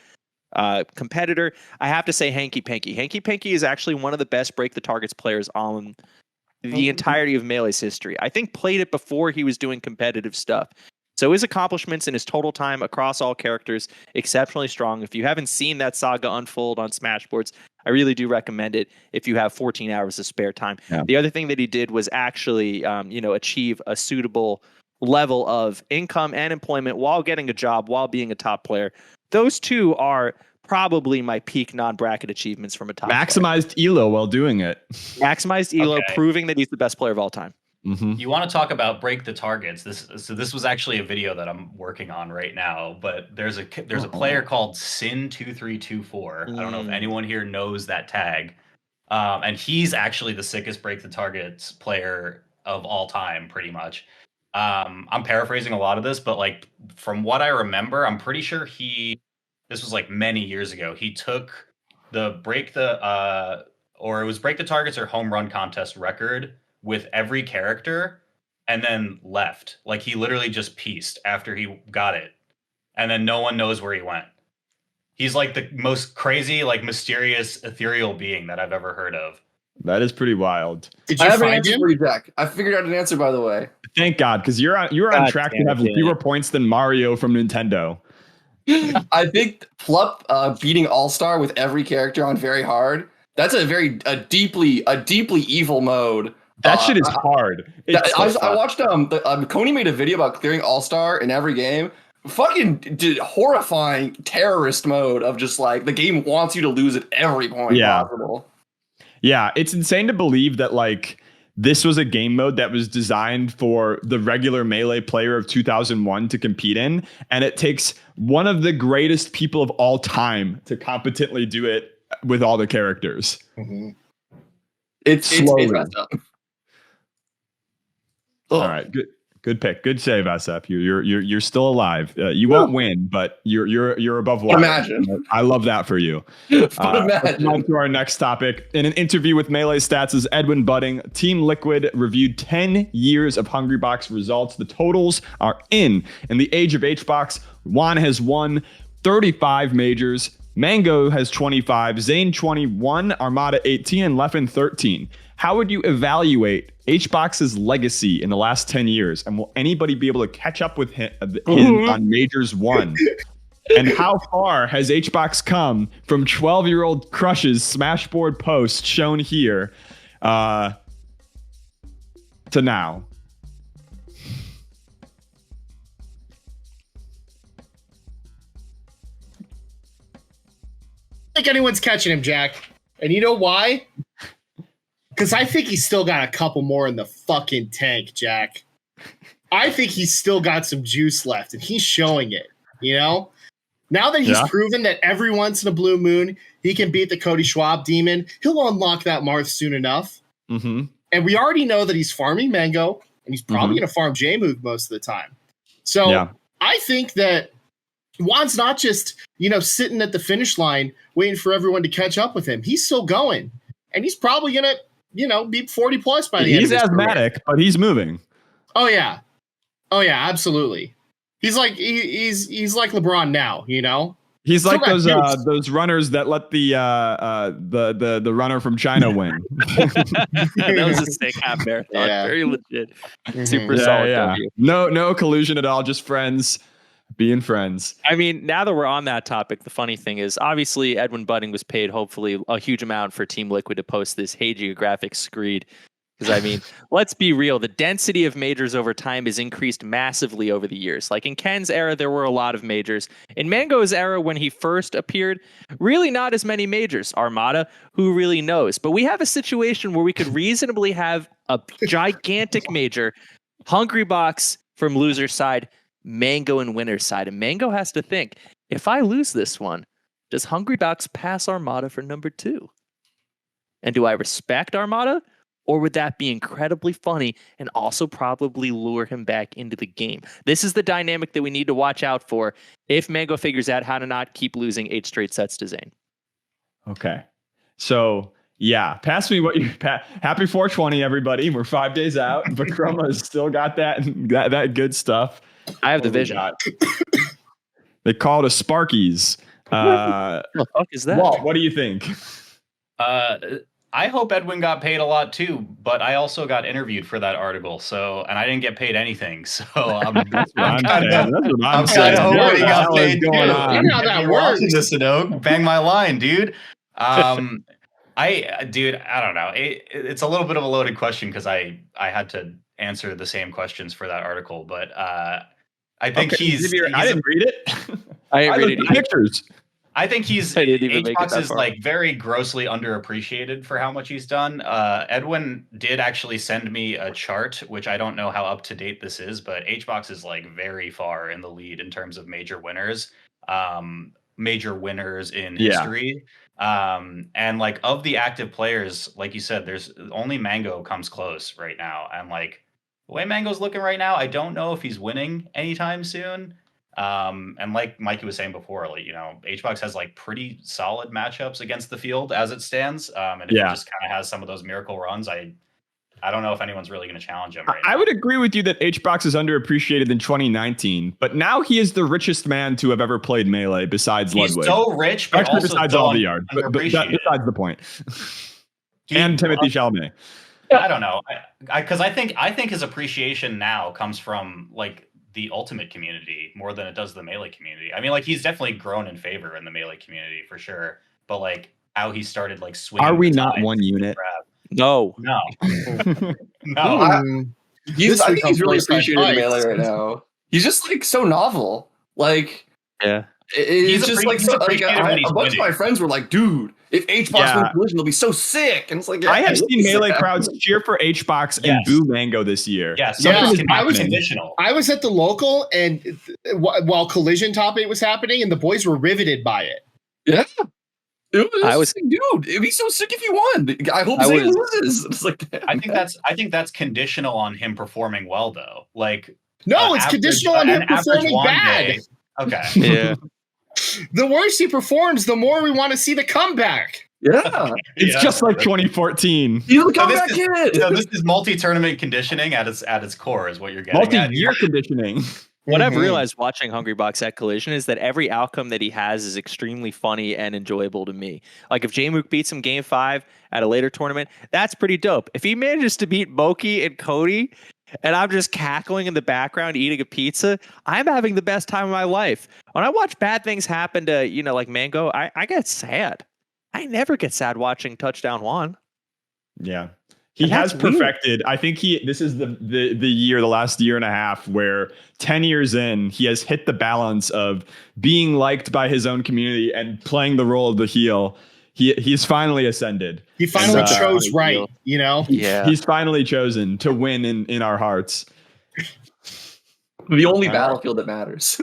competitor. I have to say Hanky Panky. Hanky Panky is actually one of the best break the targets players on the entirety of Melee's history. I think played it before he was doing competitive stuff. So his accomplishments and his total time across all characters, exceptionally strong. If you haven't seen that saga unfold on Smashboards, I really do recommend it if you have 14 hours of spare time. Yeah. The other thing that he did was actually, achieve a suitable level of income and employment while getting a job, while being a top player. Those two are probably my peak non-bracket achievements from a top Maximized elo while doing it. Maximized elo, Okay. proving that he's the best player of all time. Mm-hmm. You want to talk about break the targets? This was actually a video that I'm working on right now. But there's a player called Sin2324. I don't know if anyone here knows that tag, and he's actually the sickest break the targets player of all time, pretty much. I'm paraphrasing a lot of this, but like from what I remember, I'm pretty sure this was like many years ago. He took the break the targets or home run contest record with every character and then left. Like he literally just pieced after he got it. And then no one knows where he went. He's like the most crazy, like mysterious, ethereal being that I've ever heard of. That is pretty wild. Did I you have an find answer him? for you, Jack. I figured out an answer, by the way. Thank God, because you're on God track to damn have it. fewer points than Mario from Nintendo. I think Plup beating All-Star with every character on very hard. That's a deeply evil mode. That shit is hard. I watched Coney made a video about clearing All-Star in every game. Fucking horrifying terrorist mode of just like the game wants you to lose at every point possible. Yeah, it's insane to believe that like this was a game mode that was designed for the regular Melee player of 2001 to compete in, and it takes one of the greatest people of all time to competently do it with all the characters. Mm-hmm. It's messed up. All right, good pick, good save, SF. You're still alive. You won't win, but you're above water. Imagine. I love that for you. Imagine. On to our next topic. In an interview with Melee Stats' Edwin Budding, Team Liquid reviewed 10 years of Hungrybox results. The totals are in the age of HBox. Juan has won 35 majors. Mango has 25, Zain 21, Armada 18, and Leffen 13. How would you evaluate HBox's legacy in the last 10 years? And will anybody be able to catch up with him on Majors 1? And how far has HBox come from 12-year-old crushes Smashboard post shown here to now? I think anyone's catching him, Jack. And you know why? Because I think he's still got a couple more in the fucking tank, Jack. I think he's still got some juice left, and he's showing it, you know? Now that he's proven that every once in a blue moon he can beat the Cody Schwab demon, he'll unlock that Marth soon enough. Mm-hmm. And we already know that he's farming Mango, and he's probably going to farm Jmook most of the time. So I think that Juan's not just, sitting at the finish line waiting for everyone to catch up with him. He's still going, and he's probably going to, be 40 plus by the end of his career. He's asthmatic, but he's moving. Oh yeah, absolutely. He's like he's like LeBron now, He's like those runners that let the runner from China win. That was a sick half marathon. Yeah. Very legit. Super solid. Yeah. No collusion at all. Just friends being friends. I mean, now that we're on that topic, the funny thing is, obviously, Edwin Budding was paid hopefully a huge amount for Team Liquid to post this hagiographic screed. Because, I mean, let's be real. The density of majors over time has increased massively over the years. Like in Ken's era, there were a lot of majors. In Mango's era, when he first appeared, really not as many majors. Armada, who really knows? But we have a situation where we could reasonably have a gigantic major, Hungrybox from loser's side, Mango and winner's side. And Mango has to think, if I lose this one, does Hungrybox pass Armada for number 2? And do I respect Armada? Or would that be incredibly funny and also probably lure him back into the game? This is the dynamic that we need to watch out for if Mango figures out how to not keep losing 8 straight sets to Zain. Okay. So, pass me what you... Happy 420, everybody. We're 5 days out, but Chroma has still got that good stuff. I have the vision. They call it a Sparkies. What the fuck is that? Walt, what do you think? I hope Edwin got paid a lot too, but I also got interviewed for that article, and I didn't get paid anything. So That's what I'm kind saying. of That's what I'm I'm saying. kind of hoping What he the got hell is paid going too. on? You know how If that you're watching works. this, bang my line, dude. Dude, I don't know. It's a little bit of a loaded question because I had to answer the same questions for that article, but I think Okay, he's I didn't read it. I didn't read looked it at either. pictures. I think he's I didn't even make it HBox that is far. like very grossly underappreciated for how much he's done. Edwin did actually send me a chart, which I don't know how up to date this is, but HBox is like very far in the lead in terms of major winners in history. And like of the active players, like you said, there's only Mango comes close right now. And like the way Mango's looking right now, I don't know if he's winning anytime soon. And like Mikey was saying before, like, HBox has like pretty solid matchups against the field as it stands. And if he just kind of has some of those miracle runs, I don't know if anyone's really going to challenge him right now. I would agree with you that HBox is underappreciated in 2019, but now he is the richest man to have ever played Melee besides He's Ludwig. so rich, but Actually, also besides so all the yard. But underappreciated. besides the point. And Timothy Chalamet. I don't know, because I think his appreciation now comes from like the Ultimate community more than it does the Melee community. I mean, like he's definitely grown in favor in the Melee community for sure, but like how he started like swinging. Are we not one unit? No. No. Hmm. I think he's really Fourside appreciated in Fights. Melee right now. He's just like so novel. Like Yeah. it's just like, he's appreciated when he's a bunch of my winning. friends were like, dude, if HBox wins Collision, they'll be so sick. And it's like, I have seen Melee crowds cheer for HBox and boo Mango this year. Yeah, I was conditional. I was at the local, and while Collision top 8 was happening, and the boys were riveted by it. Yeah. I was- dude, it'd be so sick if you won. I hope Zain loses. It's like, I think that's conditional on him performing well though. Like No, it's conditional on him performing bad. Day. Okay. Yeah. The worse he performs, the more we want to see the comeback. yeah. It's just like 2014. He's the So comeback kid. this is multi-tournament conditioning at its core is what you're getting at. Multi-year conditioning. What I've Mhm. realized watching Hungrybox at Collision is that every outcome that he has is extremely funny and enjoyable to me. Like if Jmook beats him game 5 at a later tournament, that's pretty dope. If he manages to beat Moki and Cody, and I'm just cackling in the background eating a pizza, I'm having the best time of my life. When I watch bad things happen to, like Mango, I get sad. I never get sad watching Touchdown Juan. Yeah. He And has that's weird. perfected. I think this is the last year and a half where 10 years in, he has hit the balance of being liked by his own community and playing the role of the heel. He's finally ascended. He finally And, chose right, Yeah. He's finally chosen to win in our hearts. The only battlefield that matters.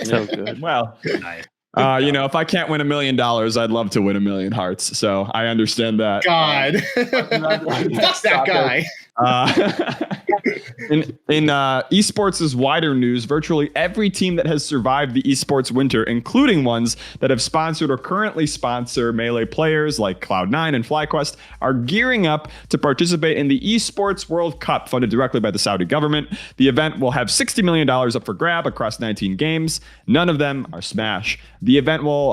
So good. Well, Nice. if I can't win $1 million, I'd love to win 1,000,000 hearts. So I understand that. God. Fuck that guy. In esports' wider news, virtually every team that has survived the esports winter, including ones that have sponsored or currently sponsor Melee players like Cloud9 and FlyQuest, are gearing up to participate in the Esports World Cup, funded directly by the Saudi government. The event will have $60 million up for grab across 19 games. None of them are Smash. The event will,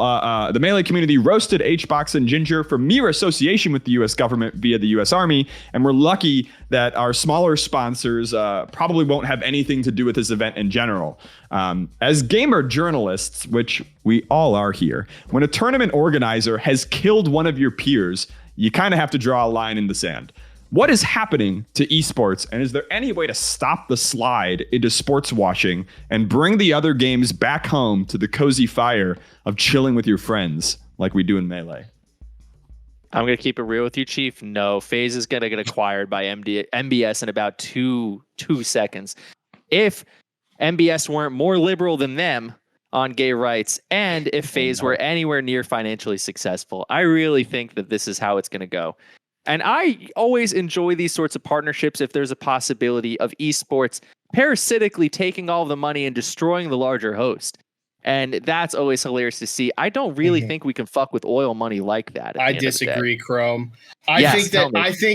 the Melee community roasted HBox and Ginger for mere association with the U.S. government via the U.S. Army, and we're lucky that our smaller sponsors probably won't have anything to do with this event in general. As gamer journalists, which we all are here, when a tournament organizer has killed one of your peers, you kind of have to draw a line in the sand. What is happening to esports, and is there any way to stop the slide into sports washing and bring the other games back home to the cozy fire of chilling with your friends like we do in Melee? I'm going to keep it real with you, Chief. No, FaZe is going to get acquired by MBS in about two seconds. If MBS weren't more liberal than them on gay rights, and if FaZe were anywhere near financially successful, I really think that this is how it's going to go. And I always enjoy these sorts of partnerships if there's a possibility of esports parasitically taking all the money and destroying the larger host. And that's always hilarious to see. I don't really think we can fuck with oil money like that. I disagree, Chrome. I think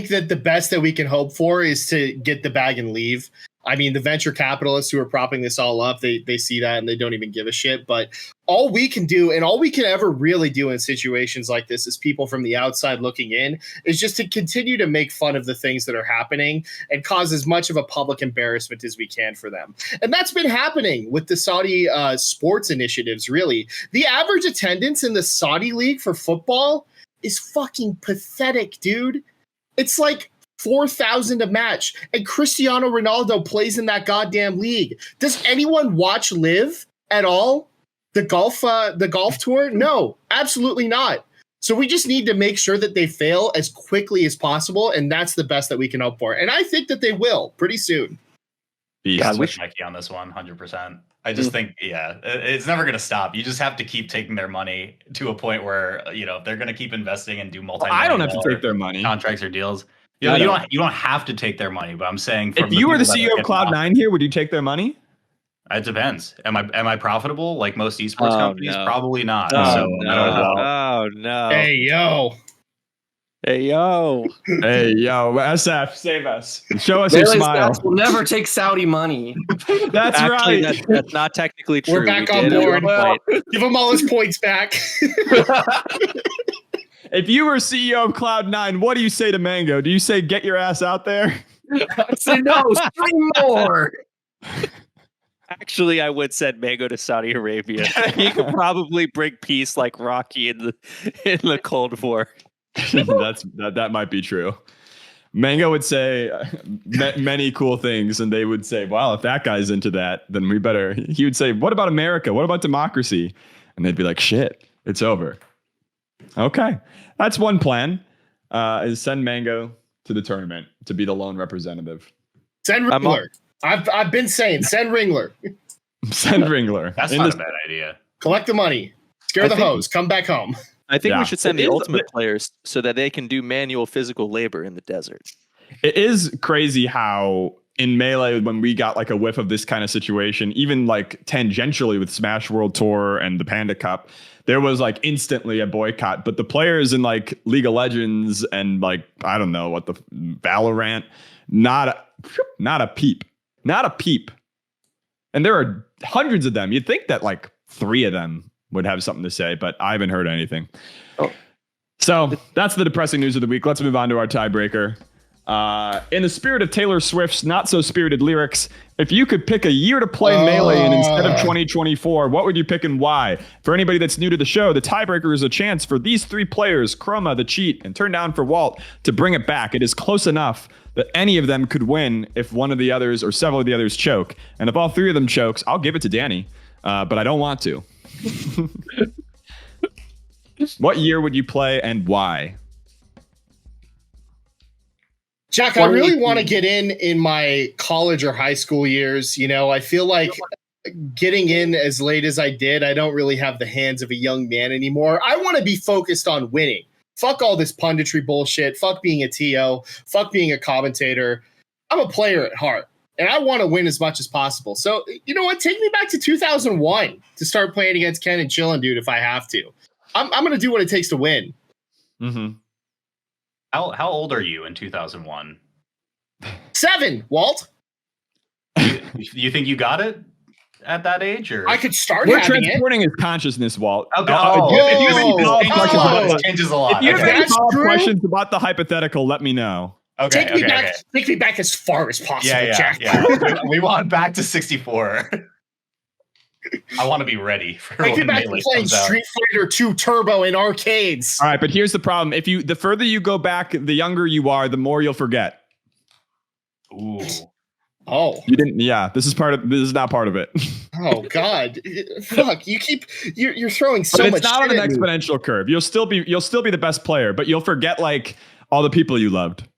that the best that we can hope for is to get the bag and leave. I mean, the venture capitalists who are propping this all up, they see that and they don't even give a shit. But all we can do, and all we can ever really do in situations like this as people from the outside looking in, is just to continue to make fun of the things that are happening and cause as much of a public embarrassment as we can for them. And that's been happening with the Saudi sports initiatives, really. The average attendance in the Saudi league for football is fucking pathetic, dude. It's like 4,000 a match, and Cristiano Ronaldo plays in that goddamn league. Does anyone watch Live at all? The golf tour? No, absolutely not. So we just need to make sure that they fail as quickly as possible, and that's the best that we can hope for. And I think that they will pretty soon. Yeah, I wish Mikey on this one, 100%. I just think, it's never going to stop. You just have to keep taking their money to a point where, they're going to keep investing and do I don't have to take their money. Contracts or deals. You don't have to take their money, but I'm saying if you were the CEO of Cloud9 here, would you take their mony? It depends. Am I profitable like most esports companies? No. Probably not. Oh no. Hey yo, SF, save us. Show us your smile. We'll never take Saudi money. That's Actually, right. That's not technically true. we're back on board. Give him all his points back. If you were CEO of Cloud9, what do you say to Mango? Do you say get your ass out there? I say no, stream more. Actually, I would send Mango to Saudi Arabia. He could probably bring peace like Rocky in the Cold War. That might be true. Mango would say many cool things, and they would say, well, if that guy's into that, then we better. He would say, what about America? What about democracy? And they'd be like, shit, it's over. Okay. That's one plan, is send Mango to the tournament to be the lone representative. Send Ringler. I've been saying, send Ringler. Send Ringler. That's not a bad idea. Collect the money. Scare the hose. Come back home. I think we should send the ultimate players so that they can do manual physical labor in the desert. It is crazy how in Melee, when we got like a whiff of this kind of situation, even like tangentially with Smash World Tour and the Panda Cup, there was like instantly a boycott. But the players in like League of Legends and like, I don't know what, the Valorant, not a peep. Not a peep. And there are hundreds of them. You'd think that like 3 of them would have something to say, but I haven't heard anything. Oh. So that's the depressing news of the week. Let's move on to our tiebreaker. In the spirit of Taylor Swift's not so spirited lyrics, if you could pick a year to play Melee in instead of 2024, what would you pick and why? For anybody that's new to the show, the tiebreaker is a chance for these 3 players, Chroma, the Cheat, and turndownforwalt, to bring it back. It is close enough that any of them could win if one of the others or several of the others choke. And if all 3 of them chokes, I'll give it to Danny, but I don't want to. What year would you play and why? Jack, I really want to get in my college or high school years. I feel like getting in as late as I did, I don't really have the hands of a young man anymore. I want to be focused on winning. Fuck all this punditry bullshit. Fuck being a TO. Fuck being a commentator. I'm a player at heart, and I want to win as much as possible. So, you know what? Take me back to 2001 to start playing against Ken and Chillin' Dude if I have to. I'm going to do what it takes to win. Mm-hmm. How old are you in 2001? 7, Walt. You think you got it at that age, or I could start We're having transporting his consciousness, Walt. Okay. If you have any follow-up questions about it changes a lot. If you have any That's follow-up true. questions about the hypothetical, let me know. Okay, Take me back as far as possible, Jack. We want back to 64. I want to be ready for Take me when back to Melee playing comes out. Street Fighter 2 Turbo in arcades. All right, but here's the problem. The further you go back, the younger you are, the more you'll forget. Ooh. Oh. You didn't. Yeah, this is not part of it. Oh God. Fuck, you're throwing so But much it's not on shit an at me. exponential curve. You'll still be the best player, but you'll forget like all the people you loved.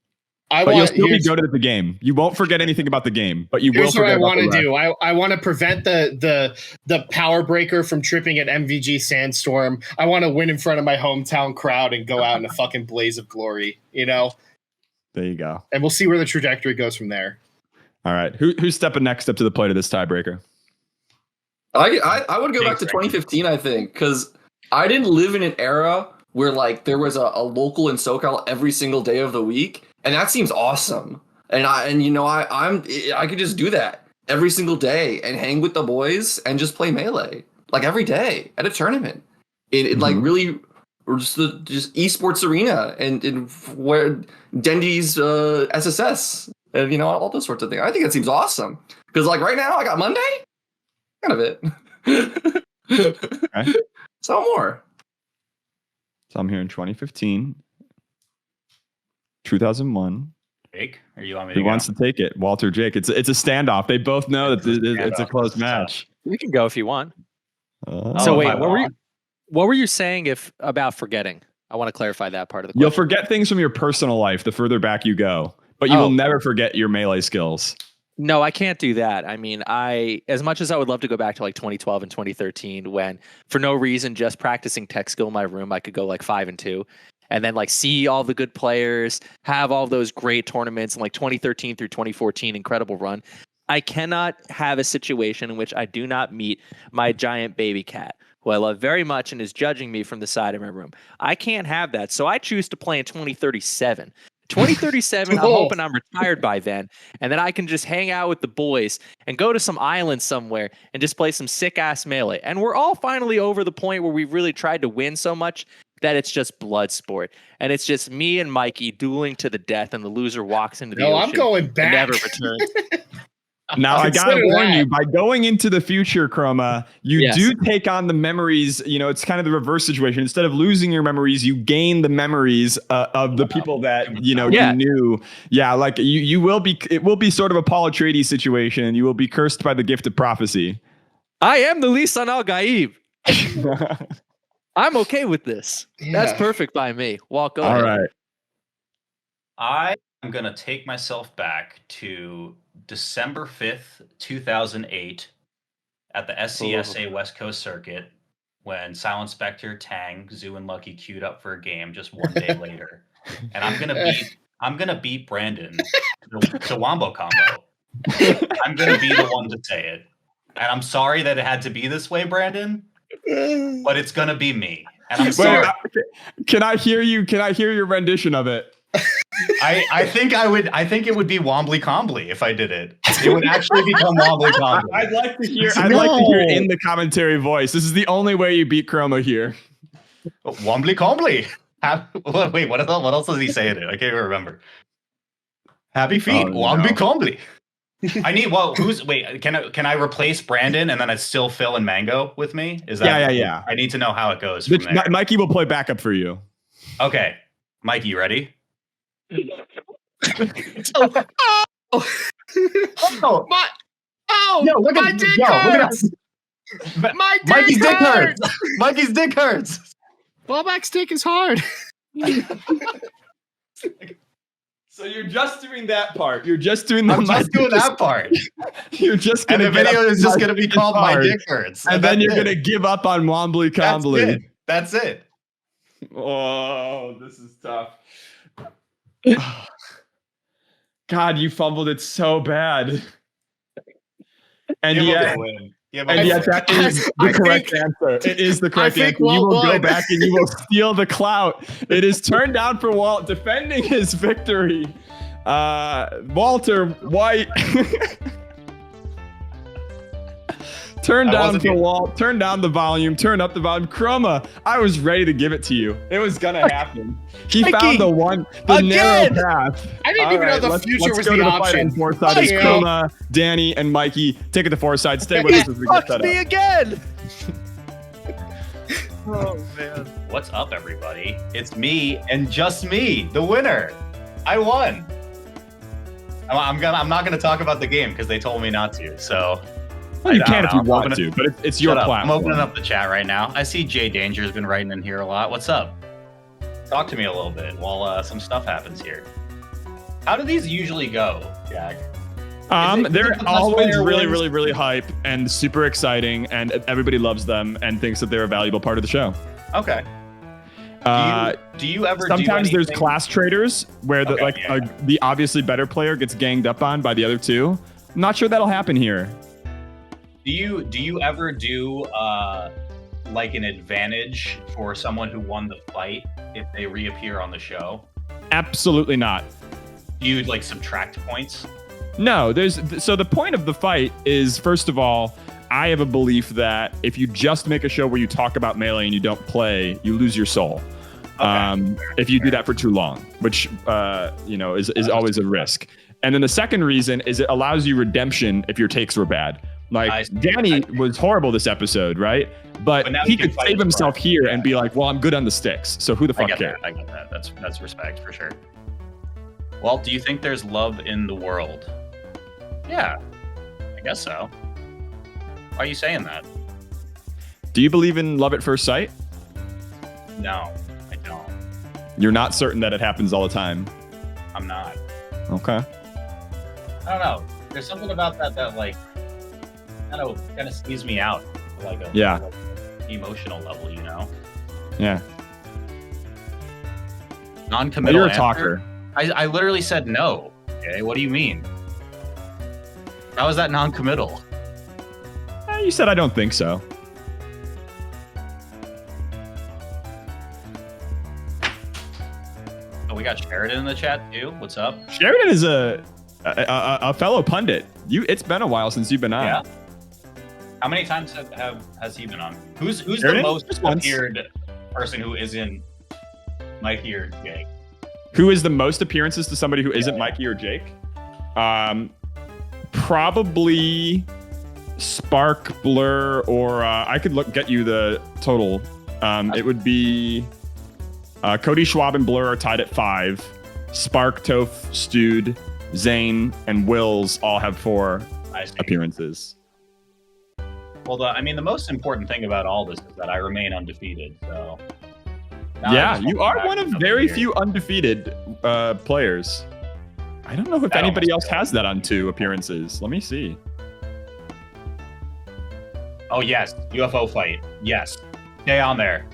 But you'll still be good at the game. You won't forget anything about the game, but you will Here's what forget I about want the to rest. do. I want to prevent the power breaker from tripping at MVG Sandstorm. I want to win in front of my hometown crowd and go out in a fucking blaze of glory, There you go. And we'll see where the trajectory goes from there. All right. Who's stepping next up to the plate of this tiebreaker? I would go back to 2015, I think, because I didn't live in an era where like there was a local in SoCal every single day of the week, and that seems awesome. And I could just do that every single day and hang with the boys and just play Melee like every day at a tournament. It like really just esports arena and where Dendy's SSS and all those sorts of things. I think it seems awesome because like right now I got Monday, kind of it. Okay. So more. So I'm here in 2015, 2001. Jake, or you want me Who to wants to take it? Walter, Jake. It's a standoff. They both know that it's a close match. You can go if you want. Oh, So if wait, I want. what were you saying about forgetting? I want to clarify that part of the question. You'll forget things from your personal life the further back you go, but you will never forget your Melee skills. No, I can't do that. I mean, as much as I would love to go back to like 2012 and 2013, when for no reason, just practicing tech skill in my room, I could go like 5-2. And then like see all the good players, have all those great tournaments in like 2013 through 2014, incredible run. I cannot have a situation in which I do not meet my giant baby cat, who I love very much and is judging me from the side of my room. I can't have that. So I choose to play in 2037. 2037, I'm hoping I'm retired by then. And then I can just hang out with the boys and go to some island somewhere and just play some sick-ass Melee. And we're all finally over the point where we've really tried to win so much that it's just blood sport. And it's just me and Mikey dueling to the death, and the loser walks into the ocean. I'm going back. And never returns. Now, I gotta warn you, by going into the future, Chroma, you do take on the memories. It's kind of the reverse situation. Instead of losing your memories, you gain the memories of the people that, you knew. Yeah, like you will be, it will be sort of a Paul Atreides situation. You will be cursed by the gift of prophecy. I am the Lisan al-Gaib. I'm okay with this. Yeah. That's perfect by me. Walk over. All right. I am going to take myself back to December 5th, 2008 at the SCSA West Coast Circuit when Silent Spectre, Tang, Zoo, and Lucky queued up for a game just one day later. And I'm gonna beat Brandon to Wombo Combo. I'm going to be the one to say it. And I'm sorry that it had to be this way, Brandon, but it's going to be me. And I'm sorry. Can I hear you? Can I hear your rendition of it? I think it would be Wombly Combly if I did it. It would actually become Wombly Combly. I'd like to hear it in the commentary voice. This is the only way you beat Chroma here. Wombly Combly. Wait, what else does he say in it? I can't even remember. Happy feet, Wombly Combly. I need can I replace Brandon and then it's still Phil and Mango with me? Is that yeah. I need to know how it goes from there. Mikey will play backup for you. Okay. Mikey, you ready? My dick hurts. Mikey's dick hurts. Mikey's dick hurts. Ballback's dick is hard. So you're just doing that part. You're just doing that part. You're just gonna. And the video is just gonna be called "My Dick Hurts," and then you're gonna give up on Wombly Combly. That's it. Oh, this is tough. God, you fumbled it so bad. And yet that is the correct answer. It is the correct answer. You will go back and you will steal the clout. It is turned down for Walt defending his victory. Walter White. Turn down for Walt. Turn down the volume. Turn up the volume. Chroma, I was ready to give it to you. It was gonna happen. He found the narrow path. I didn't even know the future was the option. Fourside is Chroma, Danny, and Mikey. Take it to Fourside. Stay with us as we get set up. Me again. Oh man. What's up, everybody? It's me and just me, the winner. I won. I'm not gonna talk about the game because they told me not to. So. Well, you can if you want to, but it's your platform. I'm opening up the chat right now. I see Jay Danger has been writing in here a lot. What's up? Talk to me a little bit while some stuff happens here. How do these usually go, Jack? They're always really hype and super exciting, and everybody loves them and thinks that they're a valuable part of the show. Okay. Do you ever? Sometimes there's class traders where the obviously better player gets ganged up on by the other two. I'm not sure that'll happen here. Do you ever do like an advantage for someone who won the fight if they reappear on the show? Absolutely not. you like subtract points? No, so the point of the fight is, first of all, I have a belief that if you just make a show where you talk about Melee and you don't play, you lose your soul. Okay. If you do that for too long, which is always a risk. And then the second reason is it allows you redemption if your takes were bad. Like Danny was horrible this episode, right? But he could save himself here and be like, well, I'm good on the sticks. So who the fuck cares? I get that. That's respect for sure. Well, do you think there's love in the world? Yeah, I guess so. Why are you saying that? Do you believe in love at first sight? No, I don't. You're not certain that it happens all the time? I'm not. Okay. I don't know. There's something about that like kind of squeeze me out, like a emotional level, you know? Yeah. Non-committal. You're a answer? talker. I literally said no. Okay, what do you mean? How is that non-committal? You said I don't think so. Oh, we got Sheridan in the chat too. What's up? Sheridan is a fellow pundit. It's been a while since you've been on. Yeah. How many times has he been on? Who's Sheridan? the most appeared person who isn't Mikey or Jake? Who is the most appearances to somebody who isn't Mikey or Jake? Probably Spark, Blur, or I could get you the total. It would be Cody, Schwab, and Blur are tied at 5. Spark, Toph, Stewed, Zain, and Wills all have 4 appearances. Well, the most important thing about all this is that I remain undefeated. So yeah, you are one of very few undefeated players. I don't know if anybody else has that on 2 appearances. Let me see. Oh, yes. UFO fight. Yes. Stay on there.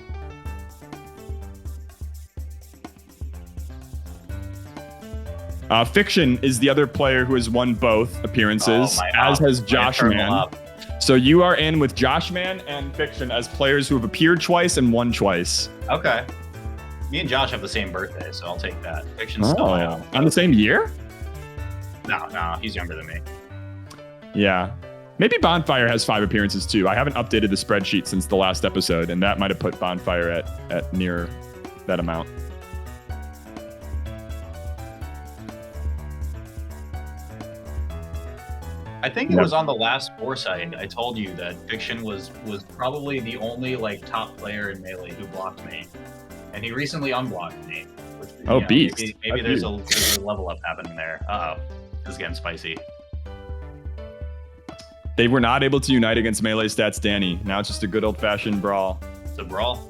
Fiction is the other player who has won both appearances, as has Josh Man. So you are in with Josh Man and Fiction as players who have appeared twice and won twice. Okay. Me and Josh have the same birthday, so I'll take that. Fiction's still out. On the same year? No, he's younger than me. Yeah. Maybe Bonfire has 5 appearances too. I haven't updated the spreadsheet since the last episode, and that might have put Bonfire at near that amount. I think it was on the last Fourside. I told you that Fiction was probably the only top player in Melee who blocked me, and he recently unblocked me. Which, beast! Maybe there's a level up happening there. This is getting spicy. They were not able to unite against Melee Stats Danny. Now it's just a good old-fashioned brawl. It's a brawl.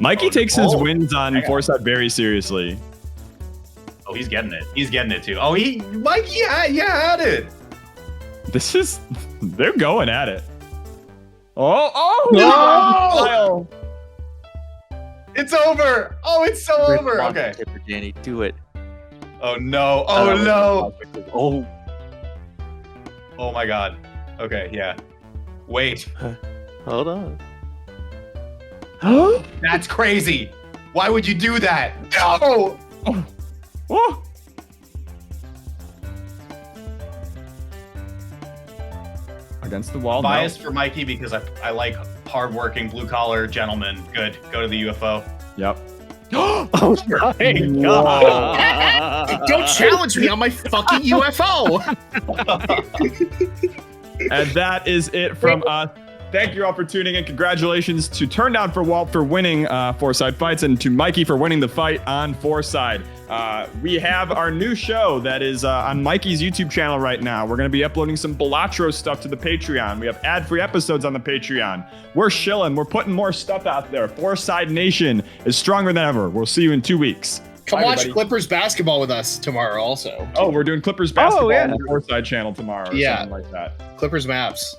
Mikey takes his wins on Fourside very seriously. Oh, he's getting it. He's getting it too. Oh, Mikey had it. They're going at it. Oh no! It's over. Oh, it's so over. Okay. Danny, do it. Oh no. Oh no. Oh. Oh my God. Okay, yeah. Wait. Hold on. That's crazy. Why would you do that? No. Oh. Against the wall. Biased for Mikey because I like hardworking blue collar gentlemen. Good. Go to the UFO. Yep. Oh my God. Don't challenge me on my fucking UFO. And that is it from us. Thank you all for tuning in. Congratulations to turndownforwalt for winning Fourside Fights, and to Mikey for winning the fight on Fourside. We have our new show that is on Mikey's YouTube channel right now. We're going to be uploading some Balatro stuff to the Patreon. We have ad-free episodes on the Patreon. We're shilling. We're putting more stuff out there. Fourside Nation is stronger than ever. We'll see you in 2 weeks. Come watch Clippers basketball with us tomorrow also. Oh, we're doing Clippers basketball on the Fourside channel tomorrow or something like that. Clippers Maps.